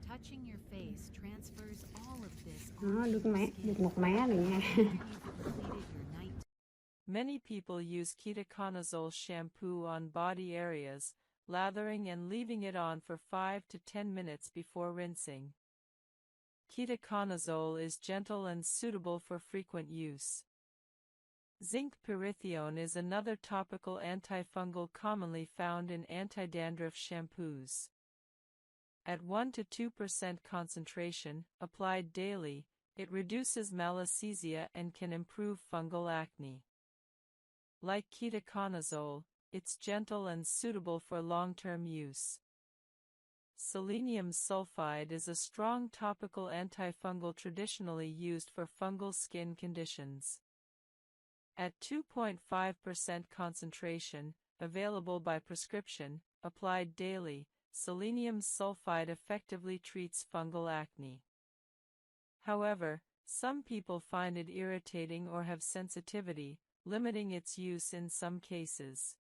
Touching your face transfers all of this Đó, onto được your má, skin. được một má rồi nha. After you've completed your night. Many people use ketoconazole shampoo on body areas, lathering and leaving it on for 5 to 10 minutes before rinsing. Ketoconazole is gentle and suitable for frequent use. Zinc pyrithione is another topical antifungal commonly found in anti-dandruff shampoos. At 1 to 2% concentration, applied daily, it reduces malassezia and can improve fungal acne. Like ketoconazole, it's gentle and suitable for long-term use. Selenium sulfide is a strong topical antifungal traditionally used for fungal skin conditions. At 2.5% concentration, available by prescription, applied daily, selenium sulfide effectively treats fungal acne. However, some people find it irritating or have sensitivity, limiting its use in some cases.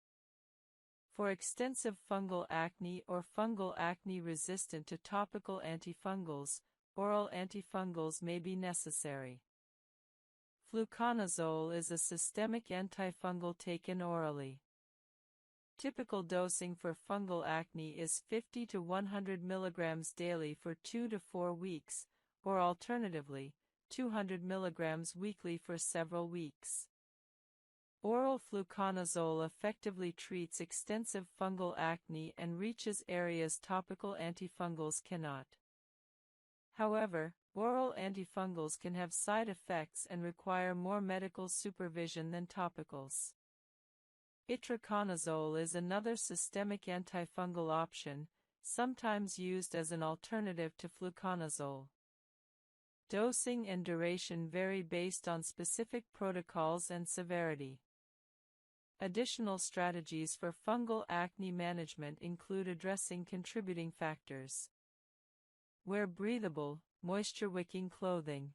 For extensive fungal acne or fungal acne resistant to topical antifungals, oral antifungals may be necessary. Fluconazole is a systemic antifungal taken orally. Typical dosing for fungal acne is 50 to 100 mg daily for 2 to 4 weeks, or alternatively, 200 mg weekly for several weeks. Oral fluconazole effectively treats extensive fungal acne and reaches areas topical antifungals cannot. However, oral antifungals can have side effects and require more medical supervision than topicals. Itraconazole is another systemic antifungal option, sometimes used as an alternative to fluconazole. Dosing and duration vary based on specific protocols and severity. Additional strategies for fungal acne management include addressing contributing factors. Wear breathable, moisture-wicking clothing.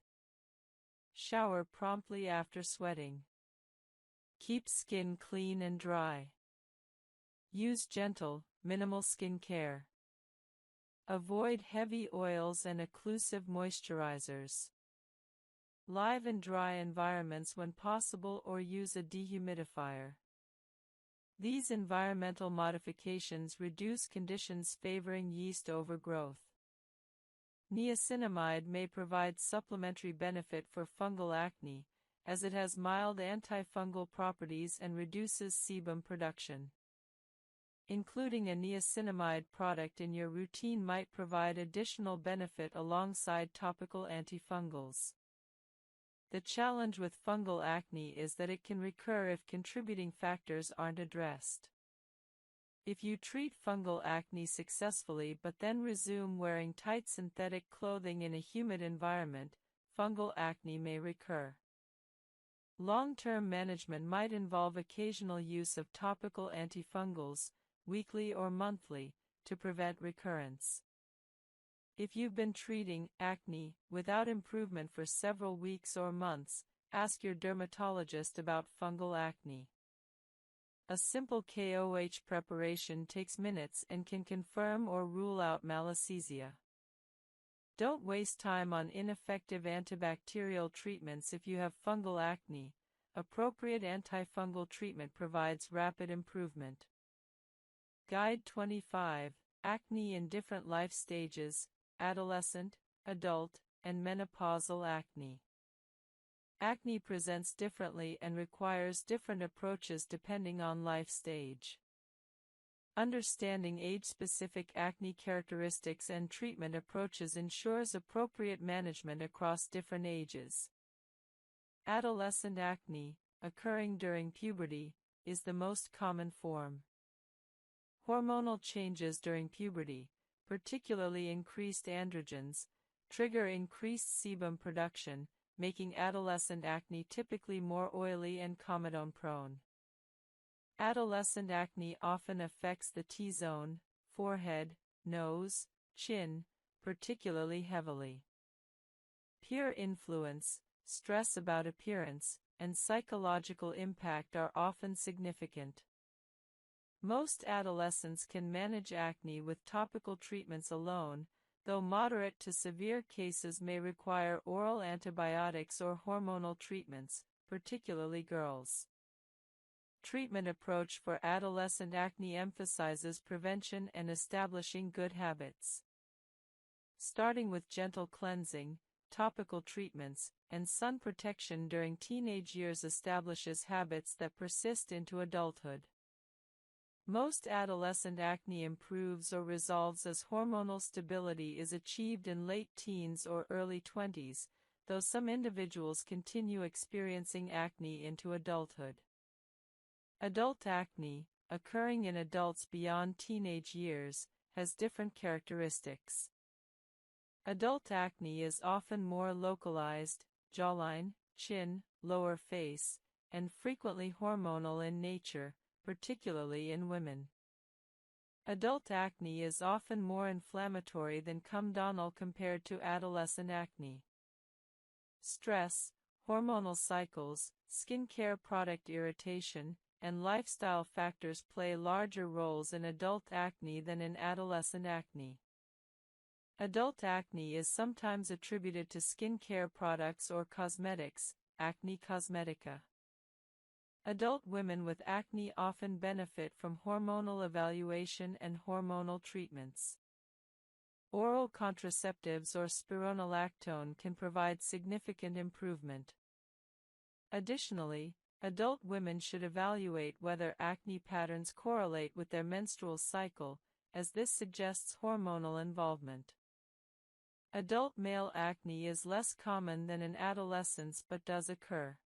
Shower promptly after sweating. Keep skin clean and dry. Use gentle, minimal skin care. Avoid heavy oils and occlusive moisturizers. Live and dry environments when possible or use a dehumidifier. These environmental modifications reduce conditions favoring yeast overgrowth. Niacinamide may provide supplementary benefit for fungal acne, as it has mild antifungal properties and reduces sebum production. Including a niacinamide product in your routine might provide additional benefit alongside topical antifungals. The challenge with fungal acne is that it can recur if contributing factors aren't addressed. If you treat fungal acne successfully but then resume wearing tight synthetic clothing in a humid environment, fungal acne may recur. Long-term management might involve occasional use of topical antifungals, weekly or monthly, to prevent recurrence. If you've been treating acne without improvement for several weeks or months, ask your dermatologist about fungal acne. A simple KOH preparation takes minutes and can confirm or rule out malassezia. Don't waste time on ineffective antibacterial treatments if you have fungal acne. Appropriate antifungal treatment provides rapid improvement. Guide 25, Acne in Different Life Stages, Adolescent, Adult, and Menopausal Acne. Acne presents differently and requires different approaches depending on life stage. Understanding age-specific acne characteristics and treatment approaches ensures appropriate management across different ages. Adolescent acne, occurring during puberty, is the most common form. Hormonal changes during puberty, particularly increased androgens, trigger increased sebum production, making adolescent acne typically more oily and comedone-prone. Adolescent acne often affects the T-zone, forehead, nose, chin, particularly heavily. peer influence, stress about appearance, and psychological impact are often significant. Most adolescents can manage acne with topical treatments alone, though moderate to severe cases may require oral antibiotics or hormonal treatments, particularly girls. Treatment approach for adolescent acne emphasizes prevention and establishing good habits. Starting with gentle cleansing, topical treatments, and sun protection during teenage years establishes habits that persist into adulthood. Most adolescent acne improves or resolves as hormonal stability is achieved in late teens or early 20s, though some individuals continue experiencing acne into adulthood. Adult acne, occurring in adults beyond teenage years, has different characteristics. Adult acne is often more localized, jawline, chin, lower face, and frequently hormonal in nature, particularly in women. Adult acne is often more inflammatory than comedonal compared to adolescent acne. Stress, hormonal cycles, skincare product irritation, and lifestyle factors play larger roles in adult acne than in adolescent acne. Adult acne is sometimes attributed to skincare products or cosmetics, acne cosmetica. Adult women with acne often benefit from hormonal evaluation and hormonal treatments. Oral contraceptives or spironolactone can provide significant improvement. Additionally, adult women should evaluate whether acne patterns correlate with their menstrual cycle, as this suggests hormonal involvement. Adult male acne is less common than in adolescence but does occur.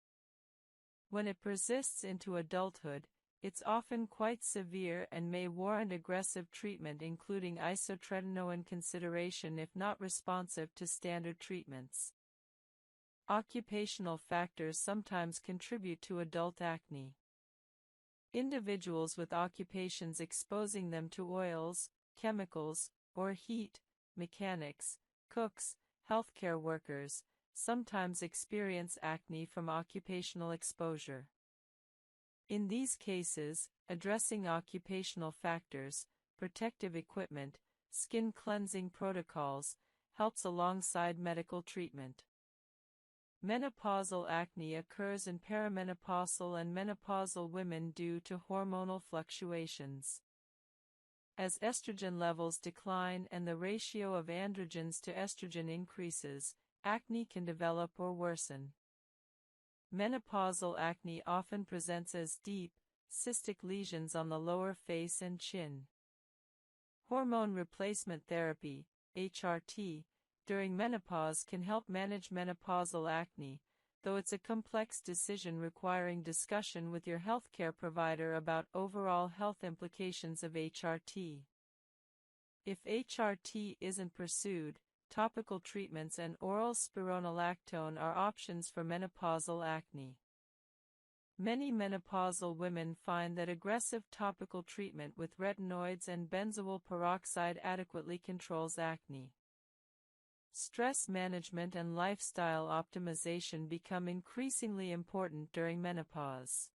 When it persists into adulthood, it's often quite severe and may warrant aggressive treatment including isotretinoin consideration if not responsive to standard treatments. Occupational factors sometimes contribute to adult acne. Individuals with occupations exposing them to oils, chemicals, or heat, mechanics, cooks, healthcare workers, sometimes experience acne from occupational exposure. In these cases, addressing occupational factors, protective equipment, skin cleansing protocols, helps alongside medical treatment. Menopausal acne occurs in perimenopausal and menopausal women due to hormonal fluctuations. As estrogen levels decline and the ratio of androgens to estrogen increases, acne can develop or worsen. Menopausal acne often presents as deep, cystic lesions on the lower face and chin. Hormone replacement therapy, HRT, during menopause can help manage menopausal acne, though it's a complex decision requiring discussion with your healthcare provider about overall health implications of HRT. If HRT isn't pursued, topical treatments and oral spironolactone are options for menopausal acne. Many menopausal women find that aggressive topical treatment with retinoids and benzoyl peroxide adequately controls acne. Stress management and lifestyle optimization become increasingly important during menopause.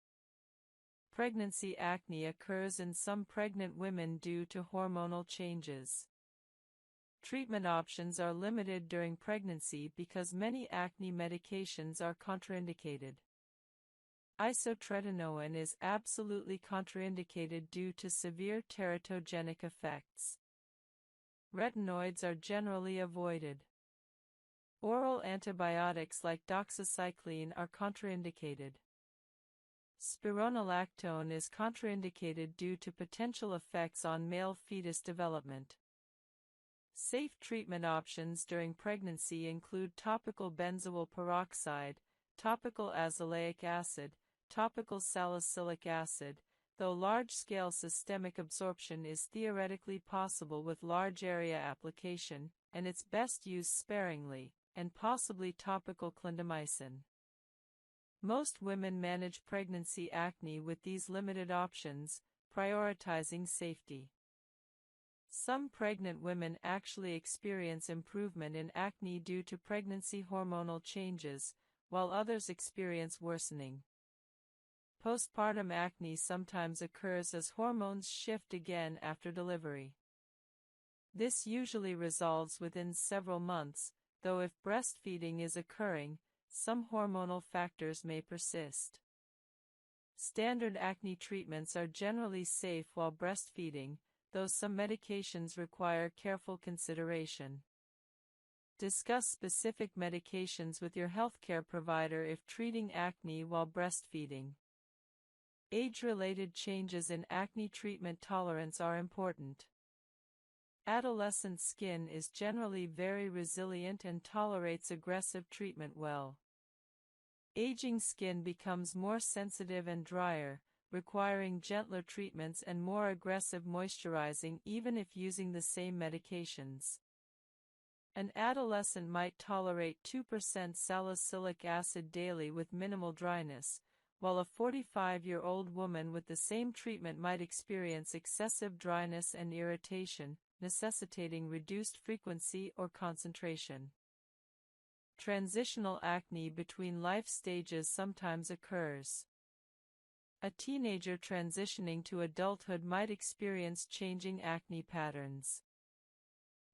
Pregnancy acne occurs in some pregnant women due to hormonal changes. Treatment options are limited during pregnancy because many acne medications are contraindicated. Isotretinoin is absolutely contraindicated due to severe teratogenic effects. Retinoids are generally avoided. Oral antibiotics like doxycycline are contraindicated. Spironolactone is contraindicated due to potential effects on male fetus development. Safe treatment options during pregnancy include topical benzoyl peroxide, topical azelaic acid, topical salicylic acid, though large-scale systemic absorption is theoretically possible with large area application, and it's best used sparingly, and possibly topical clindamycin. Most women manage pregnancy acne with these limited options, prioritizing safety. Some pregnant women actually experience improvement in acne due to pregnancy hormonal changes, while others experience worsening. Postpartum acne sometimes occurs as hormones shift again after delivery. This usually resolves within several months, though if breastfeeding is occurring, some hormonal factors may persist. Standard acne treatments are generally safe while breastfeeding, though some medications require careful consideration. Discuss specific medications with your healthcare provider if treating acne while breastfeeding. Age-related changes in acne treatment tolerance are important. Adolescent skin is generally very resilient and tolerates aggressive treatment well. Aging skin becomes more sensitive and drier, requiring gentler treatments and more aggressive moisturizing even if using the same medications. An adolescent might tolerate 2% salicylic acid daily with minimal dryness, while a 45-year-old woman with the same treatment might experience excessive dryness and irritation, necessitating reduced frequency or concentration. Transitional acne between life stages sometimes occurs. A teenager transitioning to adulthood might experience changing acne patterns.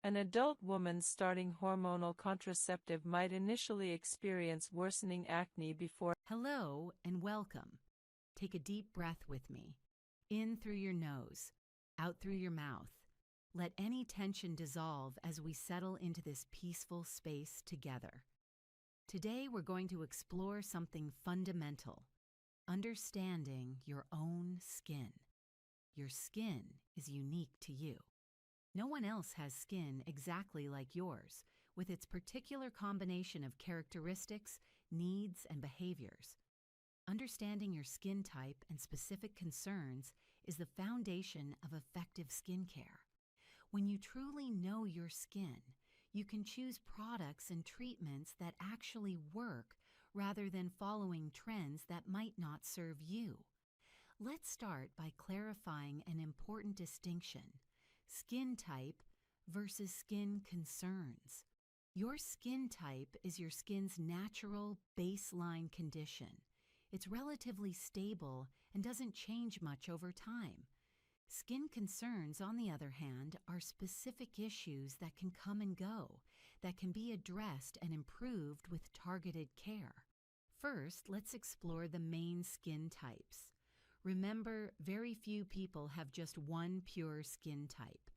An adult woman starting hormonal contraceptive might initially experience worsening acne before. Hello and welcome. Take a deep breath with me. In through your nose, out through your mouth. Let any tension dissolve as we settle into this peaceful space together. Today we're going to explore something fundamental: understanding your own skin. Your skin is unique to you. No one else has skin exactly like yours, with its particular combination of characteristics, needs, and behaviors. Understanding your skin type and specific concerns is the foundation of effective skincare. When you truly know your skin, you can choose products and treatments that actually work rather than following trends that might not serve you. Let's start by clarifying an important distinction: skin type versus skin concerns. Your skin type is your skin's natural baseline condition. It's relatively stable and doesn't change much over time. Skin concerns, on the other hand, are specific issues that can come and go, that can be addressed and improved with targeted care. First, let's explore the main skin types. Remember, very few people have just one pure skin type.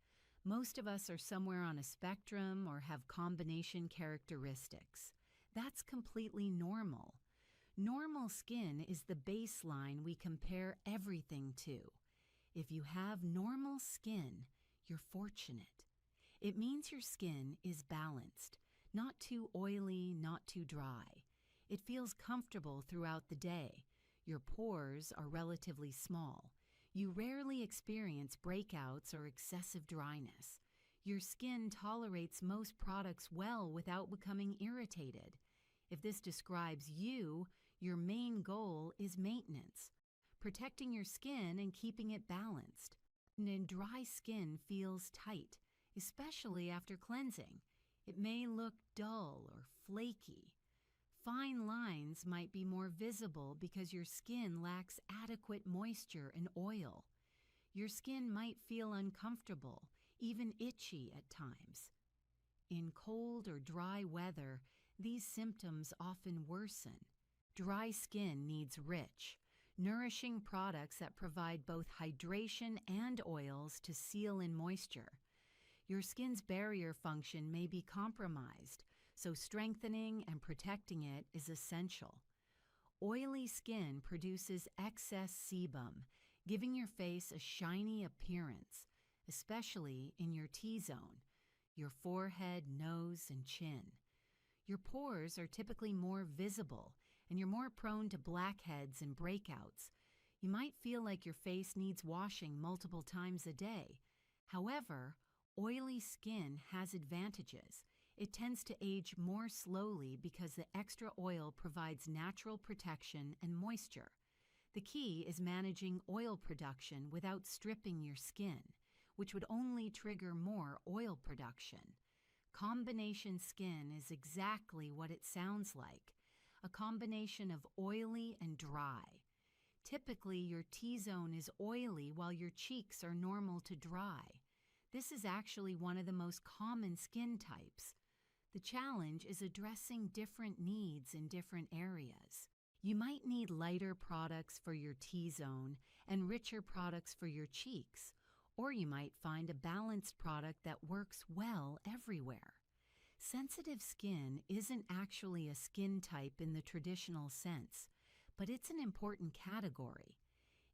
Most of us are somewhere on a spectrum or have combination characteristics. That's completely normal. Normal skin is the baseline we compare everything to. If you have normal skin, you're fortunate. It means your skin is balanced, not too oily, not too dry. It feels comfortable throughout the day. Your pores are relatively small. You rarely experience breakouts or excessive dryness. Your skin tolerates most products well without becoming irritated. If this describes you, your main goal is maintenance, protecting your skin and keeping it balanced. And dry skin feels tight, especially after cleansing. It may look dull or flaky. Fine lines might be more visible because your skin lacks adequate moisture and oil. Your skin might feel uncomfortable, even itchy at times. In cold or dry weather, these symptoms often worsen. Dry skin needs rich, nourishing products that provide both hydration and oils to seal in moisture. Your skin's barrier function may be compromised, so strengthening and protecting it is essential. Oily skin produces excess sebum, giving your face a shiny appearance, especially in your T-zone, your forehead, nose, and chin. Your pores are typically more visible, and you're more prone to blackheads and breakouts. You might feel like your face needs washing multiple times a day. However, oily skin has advantages. It tends to age more slowly because the extra oil provides natural protection and moisture. The key is managing oil production without stripping your skin, which would only trigger more oil production. Combination skin is exactly what it sounds like, a combination of oily and dry. Typically, your T-zone is oily while your cheeks are normal to dry. This is actually one of the most common skin types. The challenge is addressing different needs in different areas. You might need lighter products for your T-zone and richer products for your cheeks, or you might find a balanced product that works well everywhere. Sensitive skin isn't actually a skin type in the traditional sense, but it's an important category.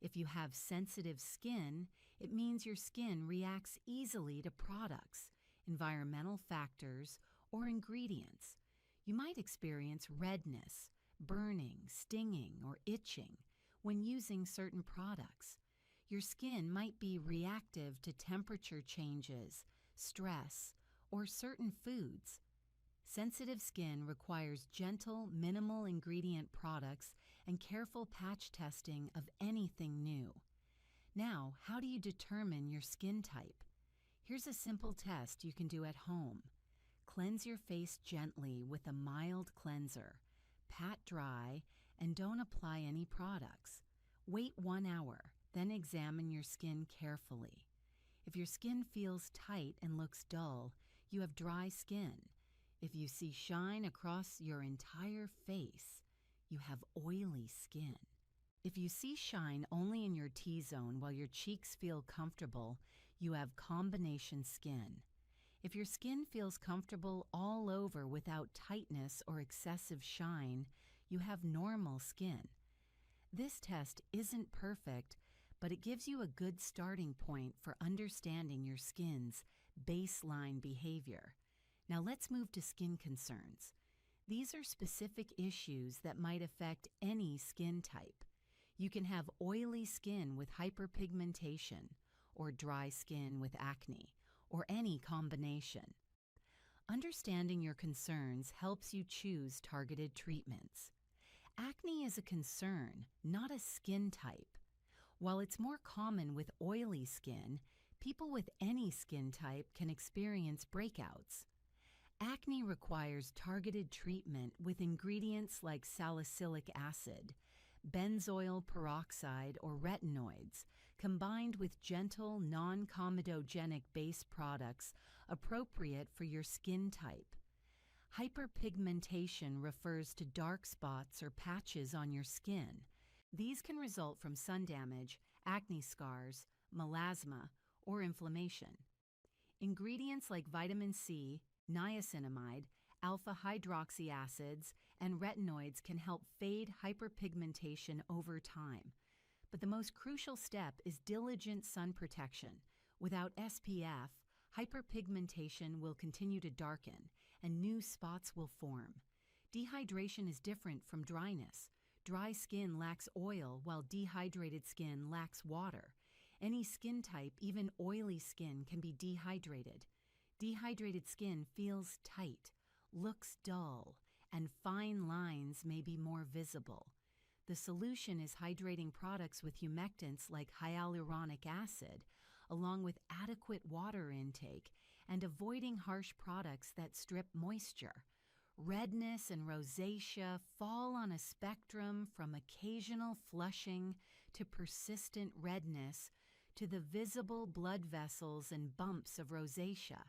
If you have sensitive skin, it means your skin reacts easily to products, environmental factors, or ingredients. You might experience redness, burning, stinging, or itching when using certain products. Your skin might be reactive to temperature changes, stress, or certain foods. Sensitive skin requires gentle, minimal ingredient products and careful patch testing of anything new. Now, how do you determine your skin type? Here's a simple test you can do at home. Cleanse your face gently with a mild cleanser. Pat dry and don't apply any products. Wait 1 hour, then examine your skin carefully. If your skin feels tight and looks dull, you have dry skin. If you see shine across your entire face, you have oily skin. If you see shine only in your T-zone while your cheeks feel comfortable, you have combination skin. If your skin feels comfortable all over without tightness or excessive shine, you have normal skin. This test isn't perfect, but it gives you a good starting point for understanding your skin's baseline behavior. Now let's move to skin concerns. These are specific issues that might affect any skin type. You can have oily skin with hyperpigmentation, or dry skin with acne, or any combination. Understanding your concerns helps you choose targeted treatments. Acne is a concern, not a skin type. While it's more common with oily skin, people with any skin type can experience breakouts. Acne requires targeted treatment with ingredients like salicylic acid, benzoyl peroxide, or retinoids, combined with gentle, non-comedogenic base products appropriate for your skin type. Hyperpigmentation refers to dark spots or patches on your skin. These can result from sun damage, acne scars, melasma, or inflammation. Ingredients like vitamin C, niacinamide, alpha-hydroxy acids, and retinoids can help fade hyperpigmentation over time. But the most crucial step is diligent sun protection. Without SPF, hyperpigmentation will continue to darken, and new spots will form. Dehydration is different from dryness. Dry skin lacks oil, while dehydrated skin lacks water. Any skin type, even oily skin, can be dehydrated. Dehydrated skin feels tight, looks dull, and fine lines may be more visible. The solution is hydrating products with humectants like hyaluronic acid, along with adequate water intake, and avoiding harsh products that strip moisture. Redness and rosacea fall on a spectrum from occasional flushing to persistent redness to the visible blood vessels and bumps of rosacea.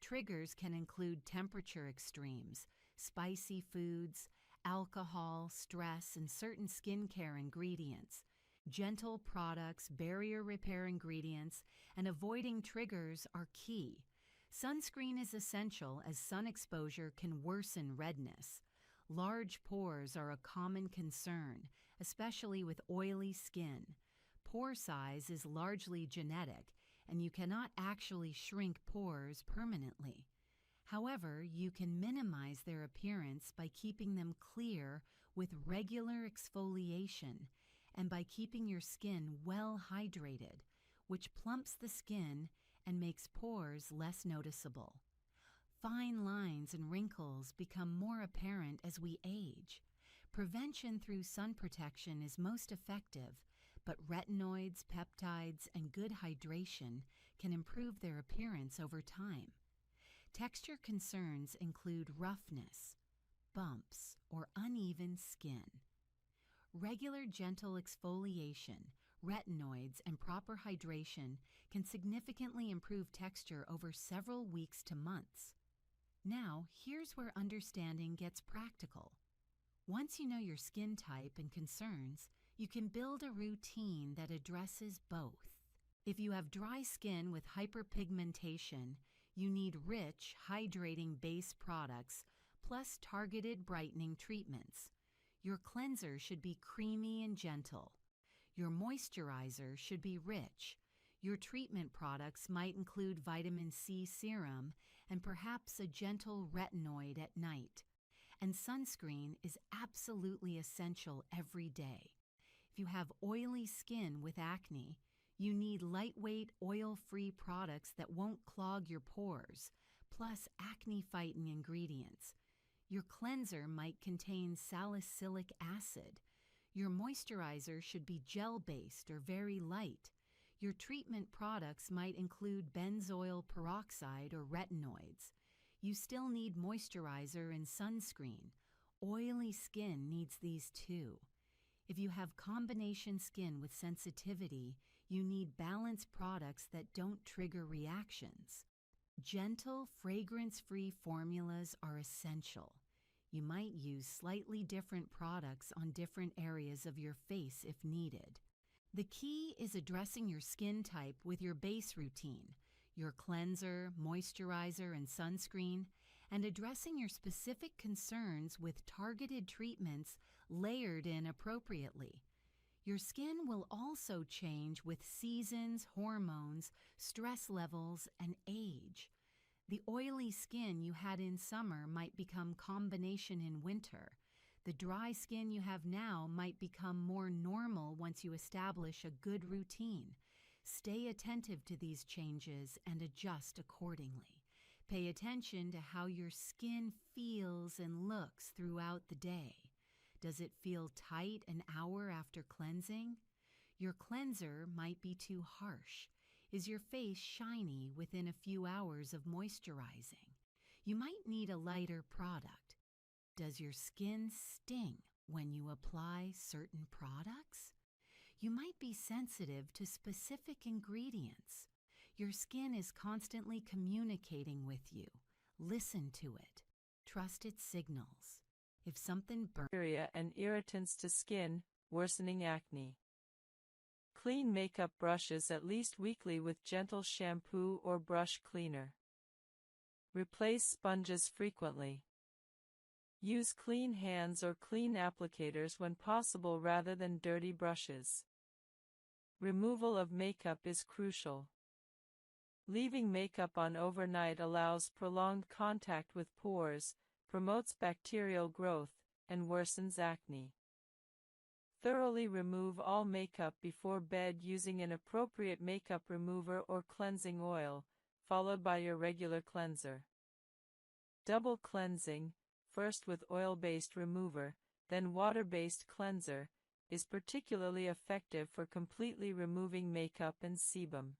Triggers can include temperature extremes, spicy foods, alcohol, stress, and certain skincare ingredients. Gentle products, barrier repair ingredients, and avoiding triggers are key. Sunscreen is essential as sun exposure can worsen redness. Large pores are a common concern, especially with oily skin. Pore size is largely genetic, and you cannot actually shrink pores permanently. However, you can minimize their appearance by keeping them clear with regular exfoliation and by keeping your skin well hydrated, which plumps the skin and makes pores less noticeable. Fine lines and wrinkles become more apparent as we age. Prevention through sun protection is most effective, but retinoids, peptides, and good hydration can improve their appearance over time. Texture concerns include roughness, bumps, or uneven skin. Regular gentle exfoliation, retinoids, and proper hydration can significantly improve texture over several weeks to months. Now, here's where understanding gets practical. Once you know your skin type and concerns, you can build a routine that addresses both. If you have dry skin with hyperpigmentation, you need rich, hydrating base products plus targeted brightening treatments. Your cleanser should be creamy and gentle. Your moisturizer should be rich. Your treatment products might include vitamin C serum and perhaps a gentle retinoid at night. And sunscreen is absolutely essential every day. If you have oily skin with acne, you need lightweight, oil-free products that won't clog your pores, plus acne-fighting ingredients. Your cleanser might contain salicylic acid. Your moisturizer should be gel-based or very light. Your treatment products might include benzoyl peroxide or retinoids. You still need moisturizer and sunscreen. Oily skin needs these too. If you have combination skin with sensitivity, you need balanced products that don't trigger reactions. Gentle, fragrance-free formulas are essential. You might use slightly different products on different areas of your face if needed. The key is addressing your skin type with your base routine, your cleanser, moisturizer, and sunscreen, and addressing your specific concerns with targeted treatments layered in appropriately. Your skin will also change with seasons, hormones, stress levels, and age. The oily skin you had in summer might become combination in winter. The dry skin you have now might become more normal once you establish a good routine. Stay attentive to these changes and adjust accordingly. Pay attention to how your skin feels and looks throughout the day. Does it feel tight an hour after cleansing? Your cleanser might be too harsh. Is your face shiny within a few hours of moisturizing? You might need a lighter product. Does your skin sting when you apply certain products? You might be sensitive to specific ingredients. Your skin is constantly communicating with you. Listen to it. Trust its signals. If something burns, bacteria and irritants to skin, worsening acne. Clean makeup brushes at least weekly with gentle shampoo or brush cleaner. Replace sponges frequently. Use clean hands or clean applicators when possible rather than dirty brushes. Removal of makeup is crucial. Leaving makeup on overnight allows prolonged contact with pores, promotes bacterial growth, and worsens acne. Thoroughly remove all makeup before bed using an appropriate makeup remover or cleansing oil, followed by your regular cleanser. Double cleansing, first with oil-based remover, then water-based cleanser, is particularly effective for completely removing makeup and sebum.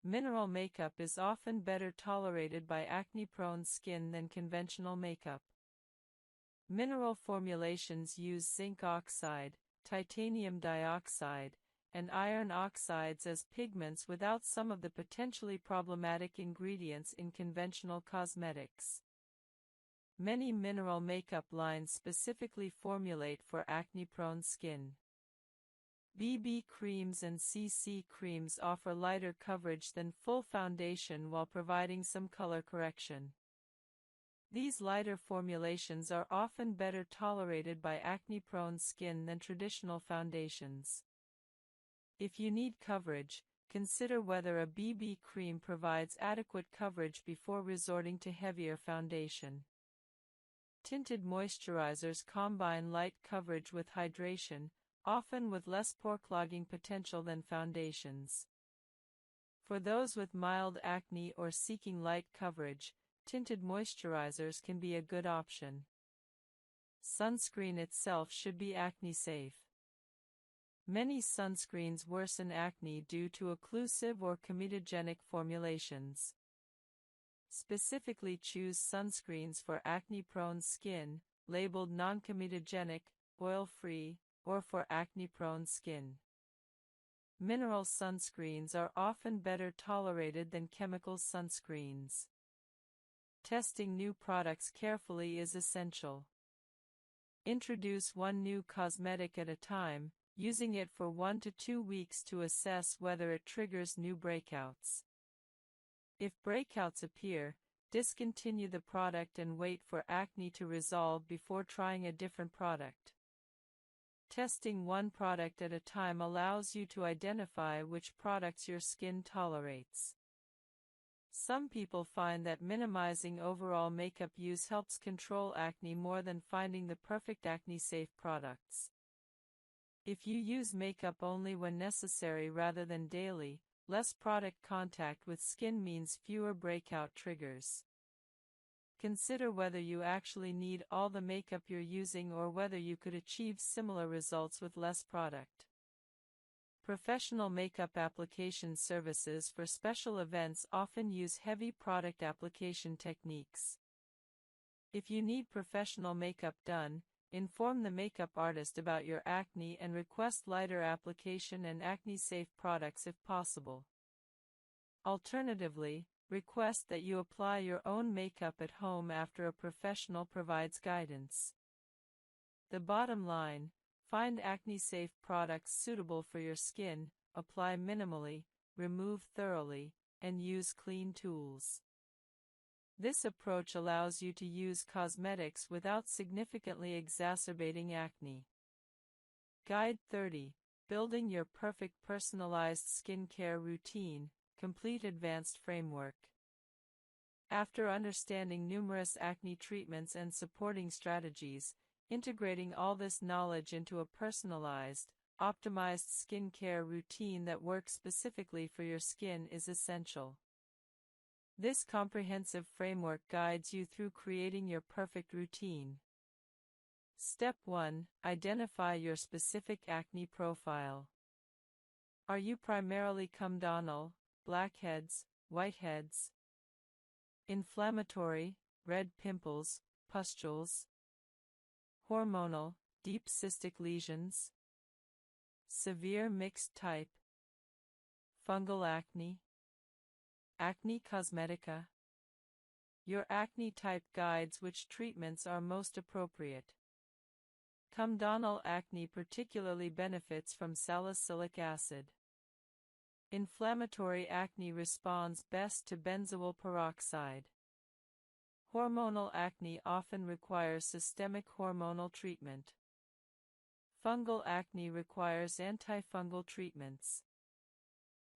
Mineral makeup is often better tolerated by acne-prone skin than conventional makeup. Mineral formulations use zinc oxide, titanium dioxide, and iron oxides as pigments without some of the potentially problematic ingredients in conventional cosmetics. Many mineral makeup lines specifically formulate for acne-prone skin. BB creams and CC creams offer lighter coverage than full foundation while providing some color correction. These lighter formulations are often better tolerated by acne-prone skin than traditional foundations. If you need coverage, consider whether a BB cream provides adequate coverage before resorting to heavier foundation. Tinted moisturizers combine light coverage with hydration, often with less pore clogging potential than foundations. For those with mild acne or seeking light coverage, tinted moisturizers can be a good option. Sunscreen itself should be acne safe. Many sunscreens worsen acne due to occlusive or comedogenic formulations. Specifically, choose sunscreens for acne-prone skin, labeled non-comedogenic, oil-free, or for acne-prone skin. Mineral sunscreens are often better tolerated than chemical sunscreens. Testing new products carefully is essential. Introduce one new cosmetic at a time, using it for 1 to 2 weeks to assess whether it triggers new breakouts. If breakouts appear, discontinue the product and wait for acne to resolve before trying a different product. Testing one product at a time allows you to identify which products your skin tolerates. Some people find that minimizing overall makeup use helps control acne more than finding the perfect acne-safe products. If you use makeup only when necessary rather than daily, less product contact with skin means fewer breakout triggers. Consider whether you actually need all the makeup you're using or whether you could achieve similar results with less product. Professional makeup application services for special events often use heavy product application techniques. If you need professional makeup done, inform the makeup artist about your acne and request lighter application and acne-safe products if possible. Alternatively, request that you apply your own makeup at home after a professional provides guidance. The bottom line: find acne-safe products suitable for your skin, apply minimally, remove thoroughly, and use clean tools. This approach allows you to use cosmetics without significantly exacerbating acne. Guide 30: Building your perfect personalized skincare routine, complete advanced framework. After understanding numerous acne treatments and supporting strategies, integrating all this knowledge into a personalized, optimized skincare routine that works specifically for your skin is essential. This comprehensive framework guides you through creating your perfect routine. Step 1: Identify your specific acne profile. Are you primarily comedonal, blackheads, whiteheads? Inflammatory, red pimples, pustules? Hormonal, deep cystic lesions? Severe mixed type? Fungal acne? Acne cosmetica? Your acne type guides which treatments are most appropriate. Comedonal acne particularly benefits from salicylic acid. Inflammatory acne responds best to benzoyl peroxide. Hormonal acne often requires systemic hormonal treatment. Fungal acne requires antifungal treatments.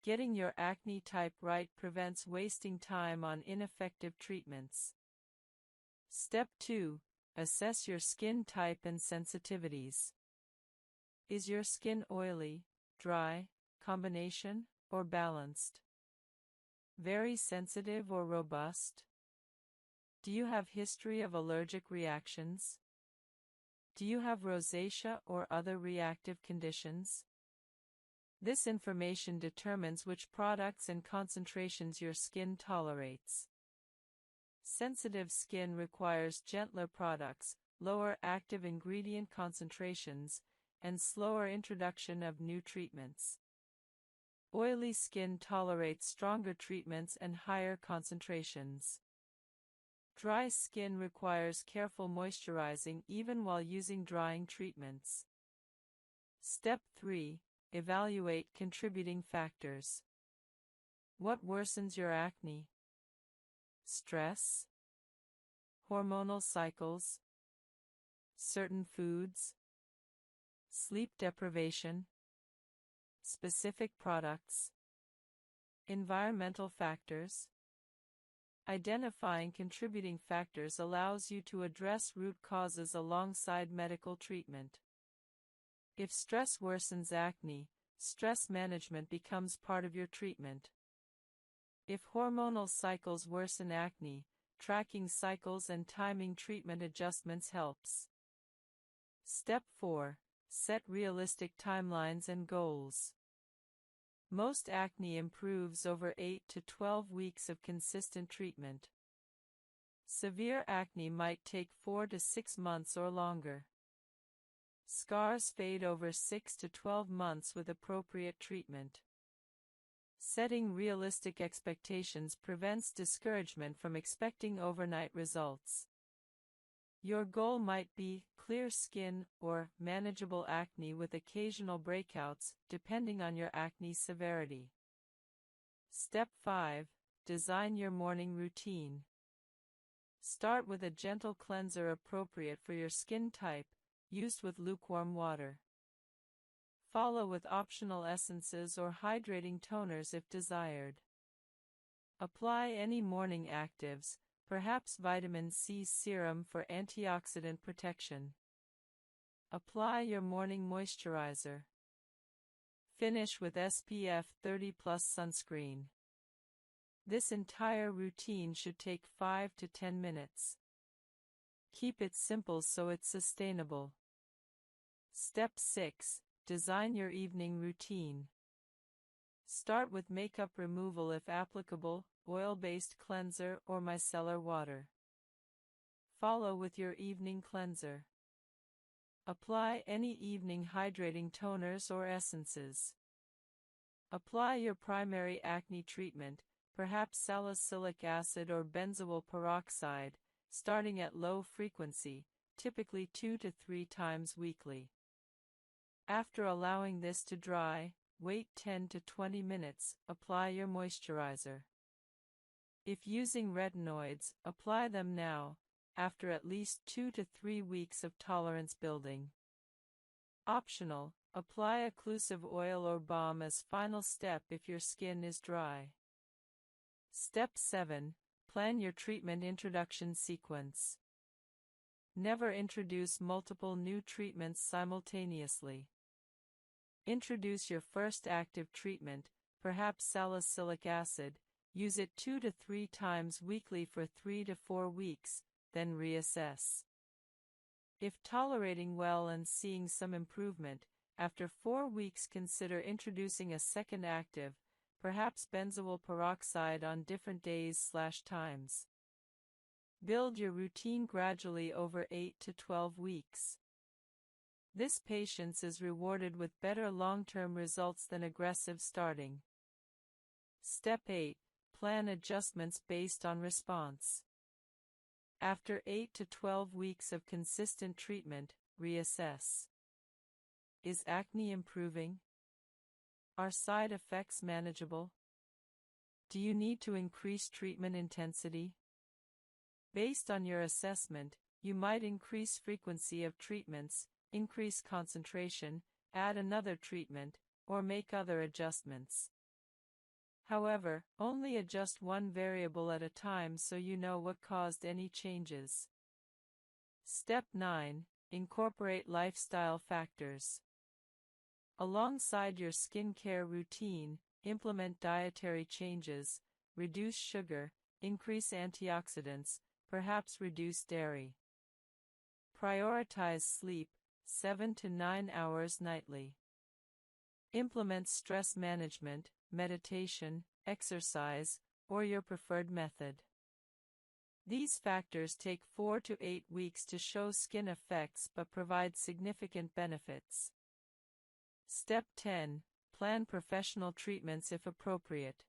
Getting your acne type right prevents wasting time on ineffective treatments. Step 2: Assess your skin type and sensitivities. Is your skin oily, dry, combination, or balanced? Very sensitive or robust? Do you have history of allergic reactions? Do you have rosacea or other reactive conditions? This information determines which products and concentrations your skin tolerates. Sensitive skin requires gentler products, lower active ingredient concentrations, and slower introduction of new treatments. Oily skin tolerates stronger treatments and higher concentrations. Dry skin requires careful moisturizing even while using drying treatments. Step 3: Evaluate contributing factors. What worsens your acne? Stress? Hormonal cycles? Certain foods? Sleep deprivation? Specific products? Environmental factors? Identifying contributing factors allows you to address root causes alongside medical treatment. If stress worsens acne, stress management becomes part of your treatment. If hormonal cycles worsen acne, tracking cycles and timing treatment adjustments helps. Step 4: Set realistic timelines and goals. Most acne improves over 8 to 12 weeks of consistent treatment. Severe acne might take 4 to 6 months or longer. Scars fade over 6 to 12 months with appropriate treatment. Setting realistic expectations prevents discouragement from expecting overnight results. Your goal might be clear skin or manageable acne with occasional breakouts, depending on your acne severity. Step 5. Design your morning routine. Start with a gentle cleanser appropriate for your skin type, used with lukewarm water. Follow with optional essences or hydrating toners if desired. Apply any morning actives, perhaps vitamin C serum for antioxidant protection. Apply your morning moisturizer. Finish with SPF 30+ sunscreen. This entire routine should take 5 to 10 minutes. Keep it simple so it's sustainable. Step 6. Design your evening routine. Start with makeup removal if applicable, oil-based cleanser or micellar water. Follow with your evening cleanser. Apply any evening hydrating toners or essences. Apply your primary acne treatment, perhaps salicylic acid or benzoyl peroxide, starting at low frequency, typically 2 to 3 times weekly. After allowing this to dry, wait 10 to 20 minutes, apply your moisturizer. If using retinoids, apply them now, after at least 2 to 3 weeks of tolerance building. Optional, apply occlusive oil or balm as final step if your skin is dry. Step 7. Plan your treatment introduction sequence. Never introduce multiple new treatments simultaneously. Introduce your first active treatment, perhaps salicylic acid, use it 2 to 3 times weekly for 3 to 4 weeks, then reassess. If tolerating well and seeing some improvement, after 4 weeks consider introducing a second active, perhaps benzoyl peroxide on different days/times. Build your routine gradually over 8 to 12 weeks. This patience is rewarded with better long-term results than aggressive starting. Step 8. Plan adjustments based on response. After 8 to 12 weeks of consistent treatment, reassess. Is acne improving? Are side effects manageable? Do you need to increase treatment intensity? Based on your assessment, you might increase frequency of treatments, increase concentration, add another treatment, or make other adjustments. However, only adjust one variable at a time so you know what caused any changes. Step 9. Incorporate lifestyle factors. Alongside your skincare routine, implement dietary changes, reduce sugar, increase antioxidants, perhaps reduce dairy. Prioritize sleep, 7 to 9 hours nightly. Implement stress management, meditation, exercise, or your preferred method. These factors take 4 to 8 weeks to show skin effects but provide significant benefits. Step 10. Plan professional treatments if appropriate.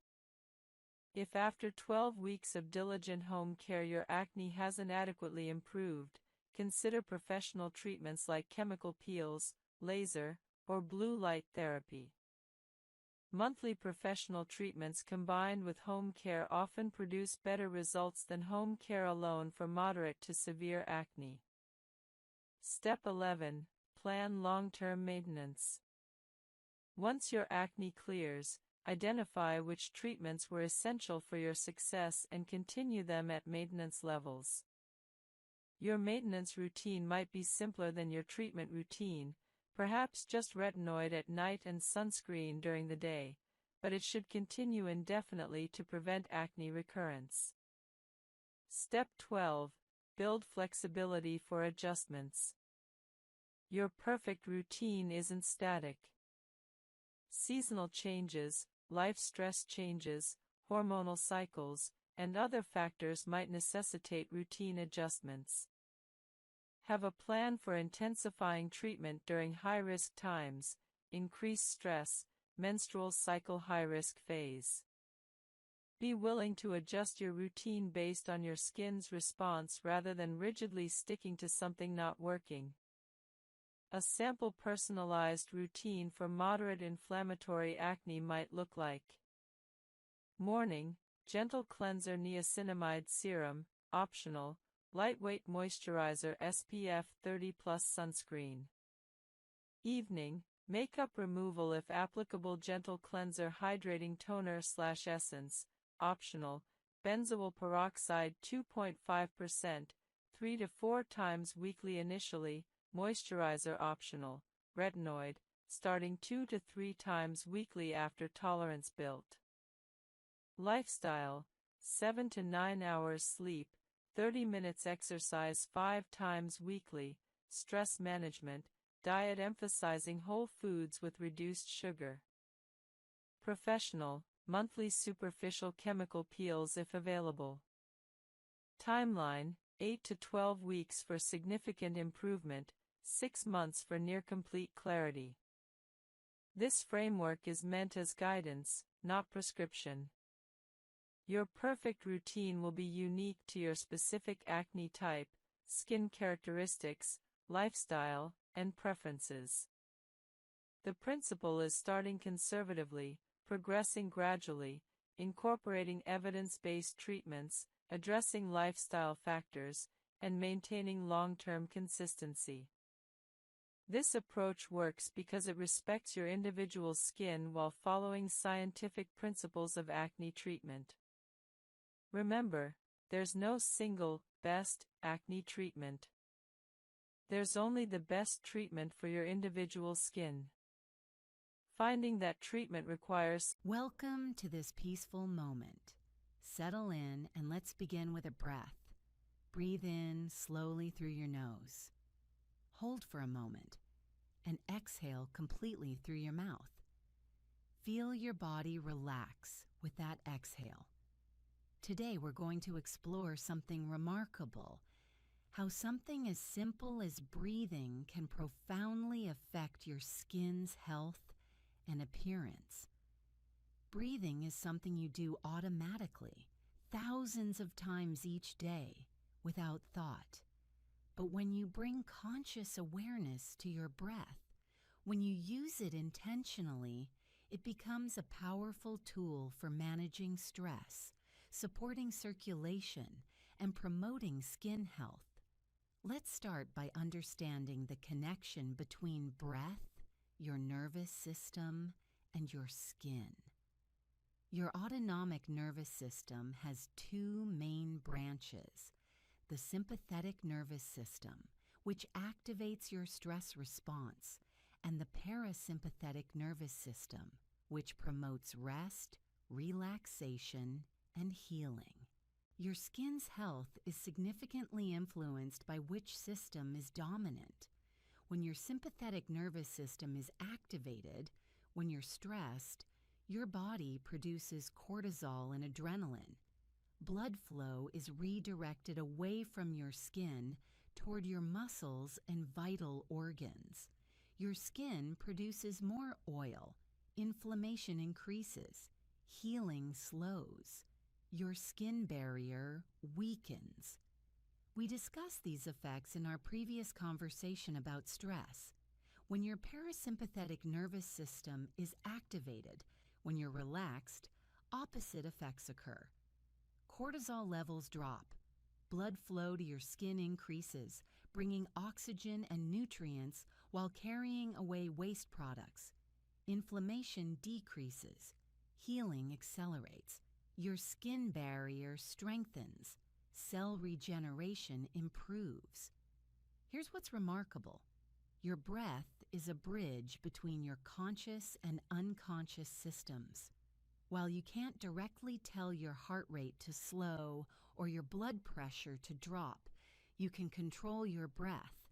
If after 12 weeks of diligent home care your acne hasn't adequately improved, consider professional treatments like chemical peels, laser, or blue light therapy. Monthly professional treatments combined with home care often produce better results than home care alone for moderate to severe acne. Step 11. Plan long-term maintenance. Once your acne clears, identify which treatments were essential for your success and continue them at maintenance levels. Your maintenance routine might be simpler than your treatment routine, perhaps just retinoid at night and sunscreen during the day, but it should continue indefinitely to prevent acne recurrence. Step 12. Build flexibility for adjustments. Your perfect routine isn't static. Seasonal changes, life stress changes, hormonal cycles, and other factors might necessitate routine adjustments. Have a plan for intensifying treatment during high-risk times, increased stress, menstrual cycle high-risk phase. Be willing to adjust your routine based on your skin's response rather than rigidly sticking to something not working. A sample personalized routine for moderate inflammatory acne might look like: morning, gentle cleanser niacinamide serum, optional, lightweight moisturizer SPF 30+ sunscreen. Evening, makeup removal if applicable, gentle cleanser hydrating toner/essence, optional, benzoyl peroxide 2.5%, 3 to 4 times weekly initially, moisturizer optional, retinoid, starting 2 to 3 times weekly after tolerance built. Lifestyle, 7 to 9 hours sleep, 30 minutes exercise 5 times weekly, stress management, diet emphasizing whole foods with reduced sugar. Professional, monthly superficial chemical peels if available. Timeline, 8 to 12 weeks for significant improvement, 6 months for near-complete clarity. This framework is meant as guidance, not prescription. Your perfect routine will be unique to your specific acne type, skin characteristics, lifestyle, and preferences. The principle is starting conservatively, progressing gradually, incorporating evidence-based treatments, addressing lifestyle factors, and maintaining long-term consistency. This approach works because it respects your individual skin while following scientific principles of acne treatment. Remember, there's no single, best, acne treatment. There's only the best treatment for your individual skin. Finding that treatment requires... Welcome to this peaceful moment. Settle in and let's begin with a breath. Breathe in slowly through your nose. Hold for a moment and exhale completely through your mouth. Feel your body relax with that exhale. Today we're going to explore something remarkable, how something as simple as breathing can profoundly affect your skin's health and appearance. Breathing is something you do automatically, thousands of times each day, without thought. But when you bring conscious awareness to your breath, when you use it intentionally, it becomes a powerful tool for managing stress, supporting circulation, and promoting skin health. Let's start by understanding the connection between breath, your nervous system, and your skin. Your autonomic nervous system has two main branches: the sympathetic nervous system, which activates your stress response, and the parasympathetic nervous system, which promotes rest, relaxation, and healing. Your skin's health is significantly influenced by which system is dominant. When your sympathetic nervous system is activated, when you're stressed, your body produces cortisol and adrenaline. Blood flow is redirected away from your skin toward your muscles and vital organs. Your skin produces more oil, inflammation increases, healing slows. Your skin barrier weakens. We discussed these effects in our previous conversation about stress. When your parasympathetic nervous system is activated, when you're relaxed, opposite effects occur. Cortisol levels drop. Blood flow to your skin increases, bringing oxygen and nutrients while carrying away waste products. Inflammation decreases. Healing accelerates. Your skin barrier strengthens. Cell regeneration improves. Here's what's remarkable. Your breath is a bridge between your conscious and unconscious systems. While you can't directly tell your heart rate to slow or your blood pressure to drop, you can control your breath.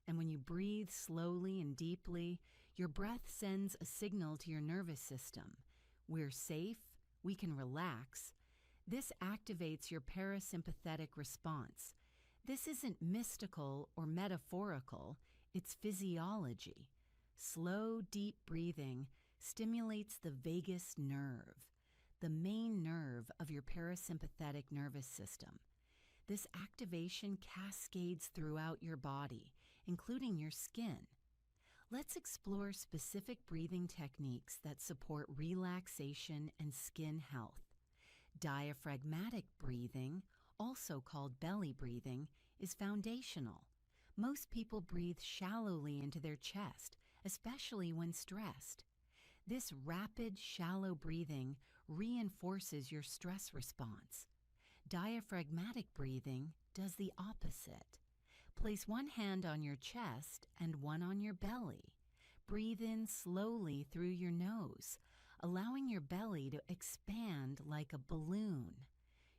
And when you breathe slowly and deeply, your breath sends a signal to your nervous system. We're safe, we can relax. This activates your parasympathetic response. This isn't mystical or metaphorical, it's physiology. Slow, deep breathing stimulates the vagus nerve, the main nerve of your parasympathetic nervous system. This activation cascades throughout your body, including your skin. Let's explore specific breathing techniques that support relaxation and skin health. Diaphragmatic breathing, also called belly breathing, is foundational. Most people breathe shallowly into their chest, especially when stressed. This rapid, shallow breathing reinforces your stress response. Diaphragmatic breathing does the opposite. Place one hand on your chest and one on your belly. Breathe in slowly through your nose, allowing your belly to expand like a balloon.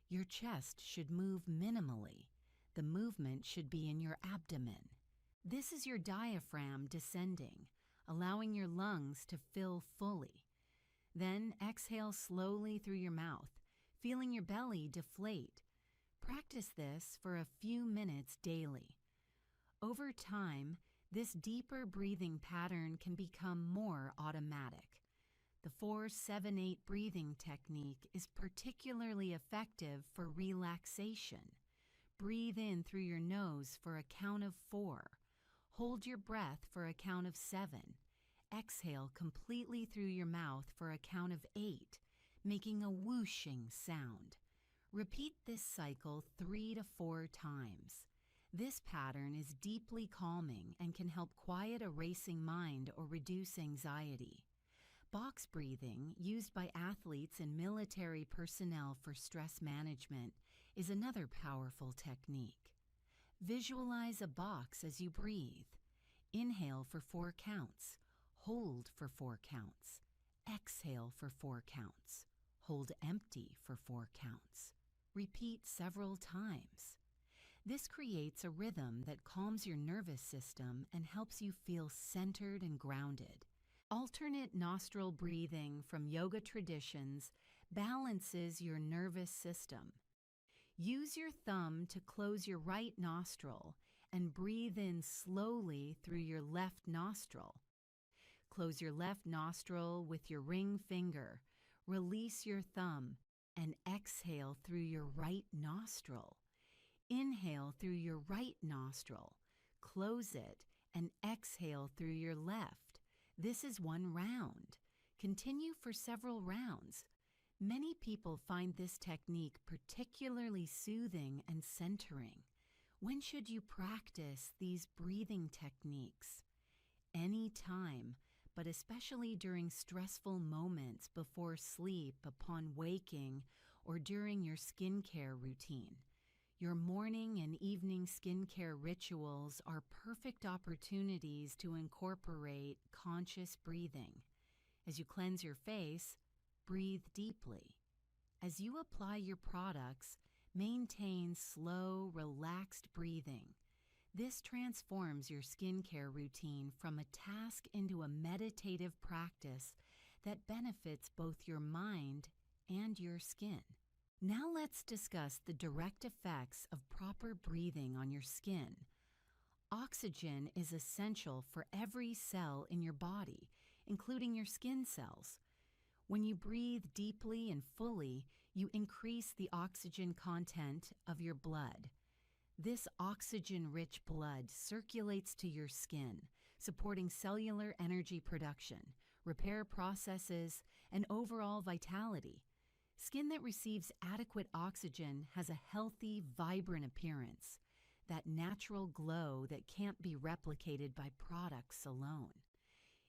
Your chest should move minimally. The movement should be in your abdomen. This is your diaphragm descending, allowing your lungs to fill fully. Then exhale slowly through your mouth, feeling your belly deflate. Practice this for a few minutes daily. Over time, this deeper breathing pattern can become more automatic. The 4-7-8 breathing technique is particularly effective for relaxation. Breathe in through your nose for a count of 4. Hold your breath for a count of 7. Exhale completely through your mouth for a count of 8, making a whooshing sound. Repeat this cycle 3 to 4 times. This pattern is deeply calming and can help quiet a racing mind or reduce anxiety. Box breathing, used by athletes and military personnel for stress management, is another powerful technique. Visualize a box as you breathe. Inhale for 4 counts. Hold for 4 counts. Exhale for 4 counts. Hold empty for 4 counts. Repeat several times. This creates a rhythm that calms your nervous system and helps you feel centered and grounded. Alternate nostril breathing from yoga traditions balances your nervous system. Use your thumb to close your right nostril and breathe in slowly through your left nostril. Close your left nostril with your ring finger. Release your thumb and exhale through your right nostril. Inhale through your right nostril. Close it and exhale through your left. This is 1 round. Continue for several rounds. Many people find this technique particularly soothing and centering. When should you practice these breathing techniques? Any time, but especially during stressful moments before sleep, upon waking, or during your skincare routine. Your morning and evening skincare rituals are perfect opportunities to incorporate conscious breathing. As you cleanse your face, breathe deeply. As you apply your products, maintain slow, relaxed breathing. This transforms your skincare routine from a task into a meditative practice that benefits both your mind and your skin. Now let's discuss the direct effects of proper breathing on your skin. Oxygen is essential for every cell in your body, including your skin cells. When you breathe deeply and fully, you increase the oxygen content of your blood. This oxygen-rich blood circulates to your skin, supporting cellular energy production, repair processes, and overall vitality. Skin that receives adequate oxygen has a healthy, vibrant appearance, that natural glow that can't be replicated by products alone.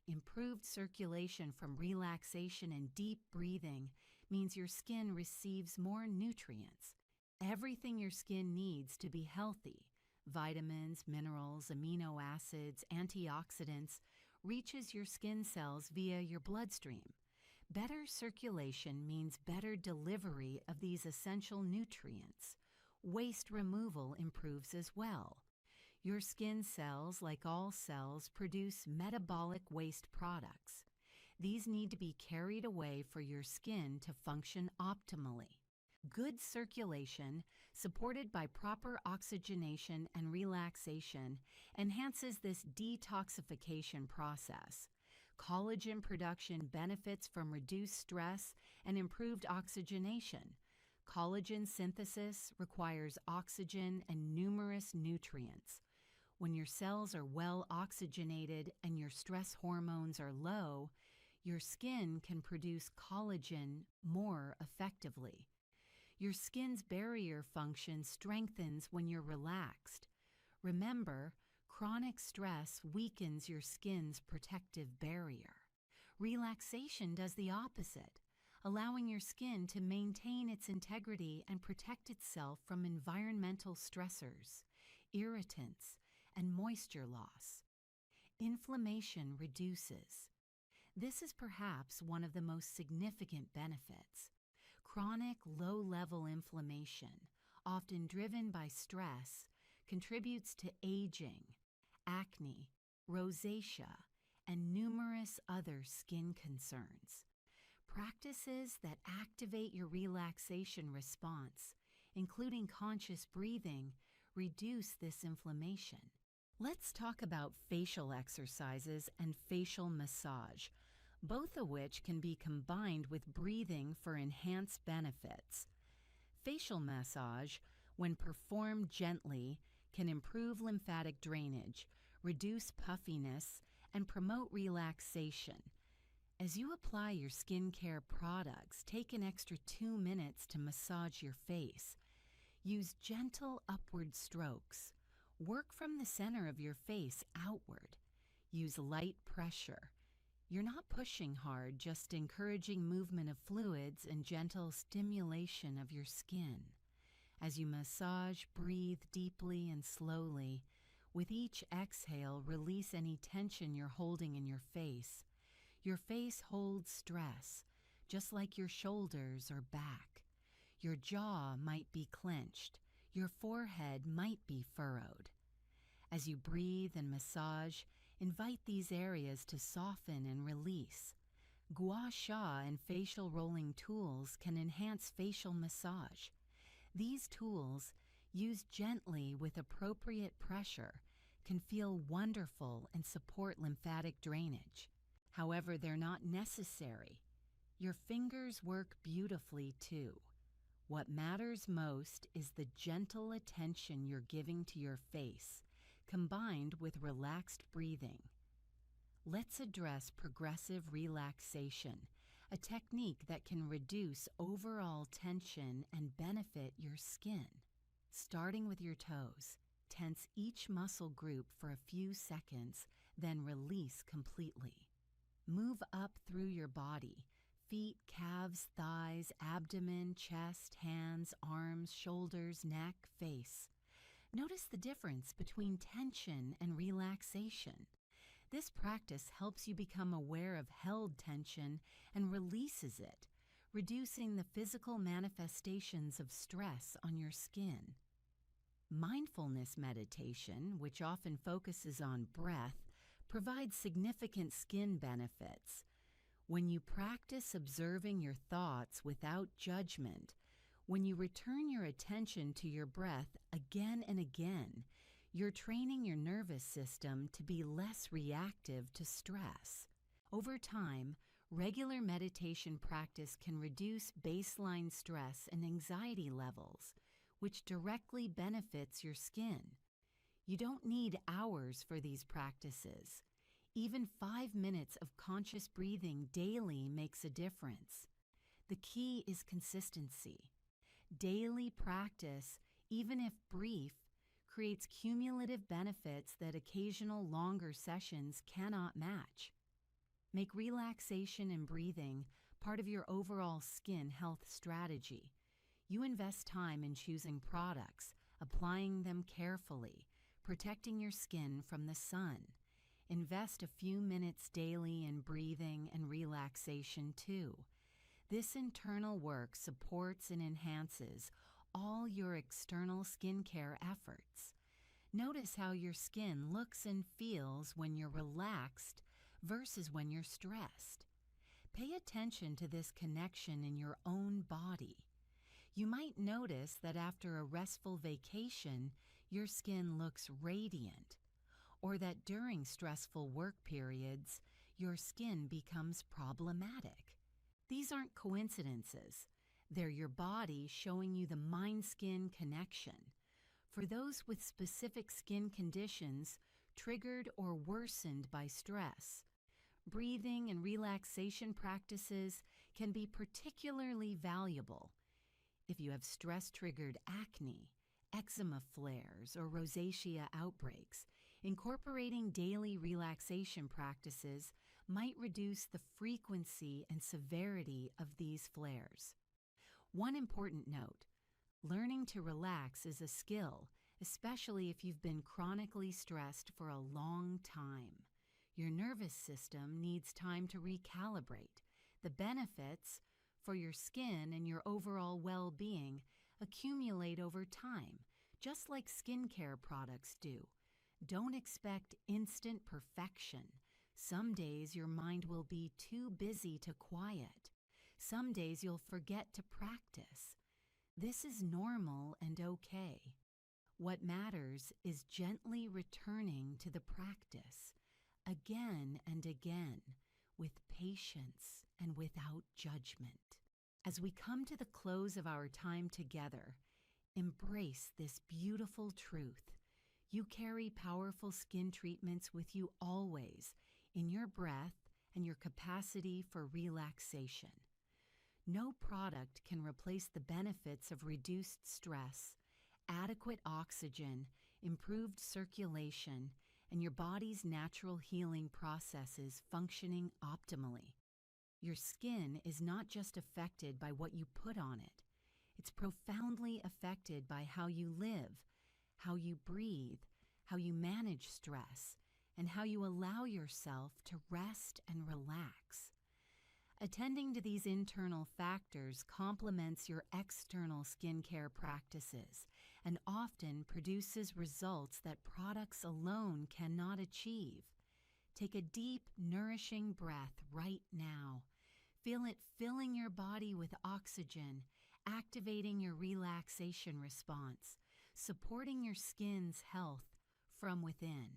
Improved circulation from relaxation and deep breathing means your skin receives more nutrients. Everything your skin needs to be healthy, vitamins, minerals, amino acids, antioxidants, reaches your skin cells via your bloodstream. Better circulation means better delivery of these essential nutrients. Waste removal improves as well. Your skin cells, like all cells, produce metabolic waste products. These need to be carried away for your skin to function optimally. Good circulation, supported by proper oxygenation and relaxation, enhances this detoxification process. Collagen production benefits from reduced stress and improved oxygenation. Collagen synthesis requires oxygen and numerous nutrients. When your cells are well oxygenated and your stress hormones are low, your skin can produce collagen more effectively. Your skin's barrier function strengthens when you're relaxed. Remember, chronic stress weakens your skin's protective barrier. Relaxation does the opposite, allowing your skin to maintain its integrity and protect itself from environmental stressors, irritants, and moisture loss. Inflammation reduces. This is perhaps one of the most significant benefits. Chronic low-level inflammation, often driven by stress, contributes to aging, acne, rosacea, and numerous other skin concerns. Practices that activate your relaxation response, including conscious breathing, reduce this inflammation. Let's talk about facial exercises and facial massage, both of which can be combined with breathing for enhanced benefits. Facial massage, when performed gently, can improve lymphatic drainage, reduce puffiness, and promote relaxation. As you apply your skincare products, take an extra 2 minutes to massage your face. Use gentle upward strokes. Work from the center of your face outward. Use light pressure. You're not pushing hard, just encouraging movement of fluids and gentle stimulation of your skin. As you massage, breathe deeply and slowly. With each exhale, release any tension you're holding in your face. Your face holds stress, just like your shoulders or back. Your jaw might be clenched. Your forehead might be furrowed. As you breathe and massage, invite these areas to soften and release. Gua sha and facial rolling tools can enhance facial massage. These tools, used gently with appropriate pressure, can feel wonderful and support lymphatic drainage. However, they're not necessary. Your fingers work beautifully too. What matters most is the gentle attention you're giving to your face, combined with relaxed breathing. Let's address progressive relaxation, a technique that can reduce overall tension and benefit your skin. Starting with your toes, tense each muscle group for a few seconds, then release completely. Move up through your body, feet, calves, thighs, abdomen, chest, hands, arms, shoulders, neck, face. Notice the difference between tension and relaxation. This practice helps you become aware of held tension and releases it, reducing the physical manifestations of stress on your skin. Mindfulness meditation, which often focuses on breath, provides significant skin benefits. When you practice observing your thoughts without judgment, when you return your attention to your breath again and again, you're training your nervous system to be less reactive to stress. Over time, regular meditation practice can reduce baseline stress and anxiety levels, which directly benefits your skin. You don't need hours for these practices. Even 5 minutes of conscious breathing daily makes a difference. The key is consistency. Daily practice, even if brief, creates cumulative benefits that occasional longer sessions cannot match. Make relaxation and breathing part of your overall skin health strategy. You invest time in choosing products, applying them carefully, protecting your skin from the sun. Invest a few minutes daily in breathing and relaxation too. This internal work supports and enhances all your external skincare efforts. Notice how your skin looks and feels when you're relaxed versus when you're stressed. Pay attention to this connection in your own body. You might notice that after a restful vacation, your skin looks radiant, or that during stressful work periods, your skin becomes problematic. These aren't coincidences. They're your body showing you the mind-skin connection. For those with specific skin conditions triggered or worsened by stress, breathing and relaxation practices can be particularly valuable. If you have stress-triggered acne, eczema flares, or rosacea outbreaks, incorporating daily relaxation practices might reduce the frequency and severity of these flares. One important note: learning to relax is a skill, especially if you've been chronically stressed for a long time. Your nervous system needs time to recalibrate. The benefits for your skin and your overall well-being accumulate over time, just like skincare products do. Don't expect instant perfection. Some days your mind will be too busy to quiet. Some days you'll forget to practice. This is normal and okay. What matters is gently returning to the practice, again and again, with patience and without judgment. As we come to the close of our time together, embrace this beautiful truth. You carry powerful skin treatments with you always, in your breath and your capacity for relaxation. No product can replace the benefits of reduced stress, adequate oxygen, improved circulation, and your body's natural healing processes functioning optimally. Your skin is not just affected by what you put on it. It's profoundly affected by how you live, how you breathe, how you manage stress, and how you allow yourself to rest and relax. Attending to these internal factors complements your external skincare practices and often produces results that products alone cannot achieve. Take a deep, nourishing breath right now. Feel it filling your body with oxygen, activating your relaxation response, supporting your skin's health from within.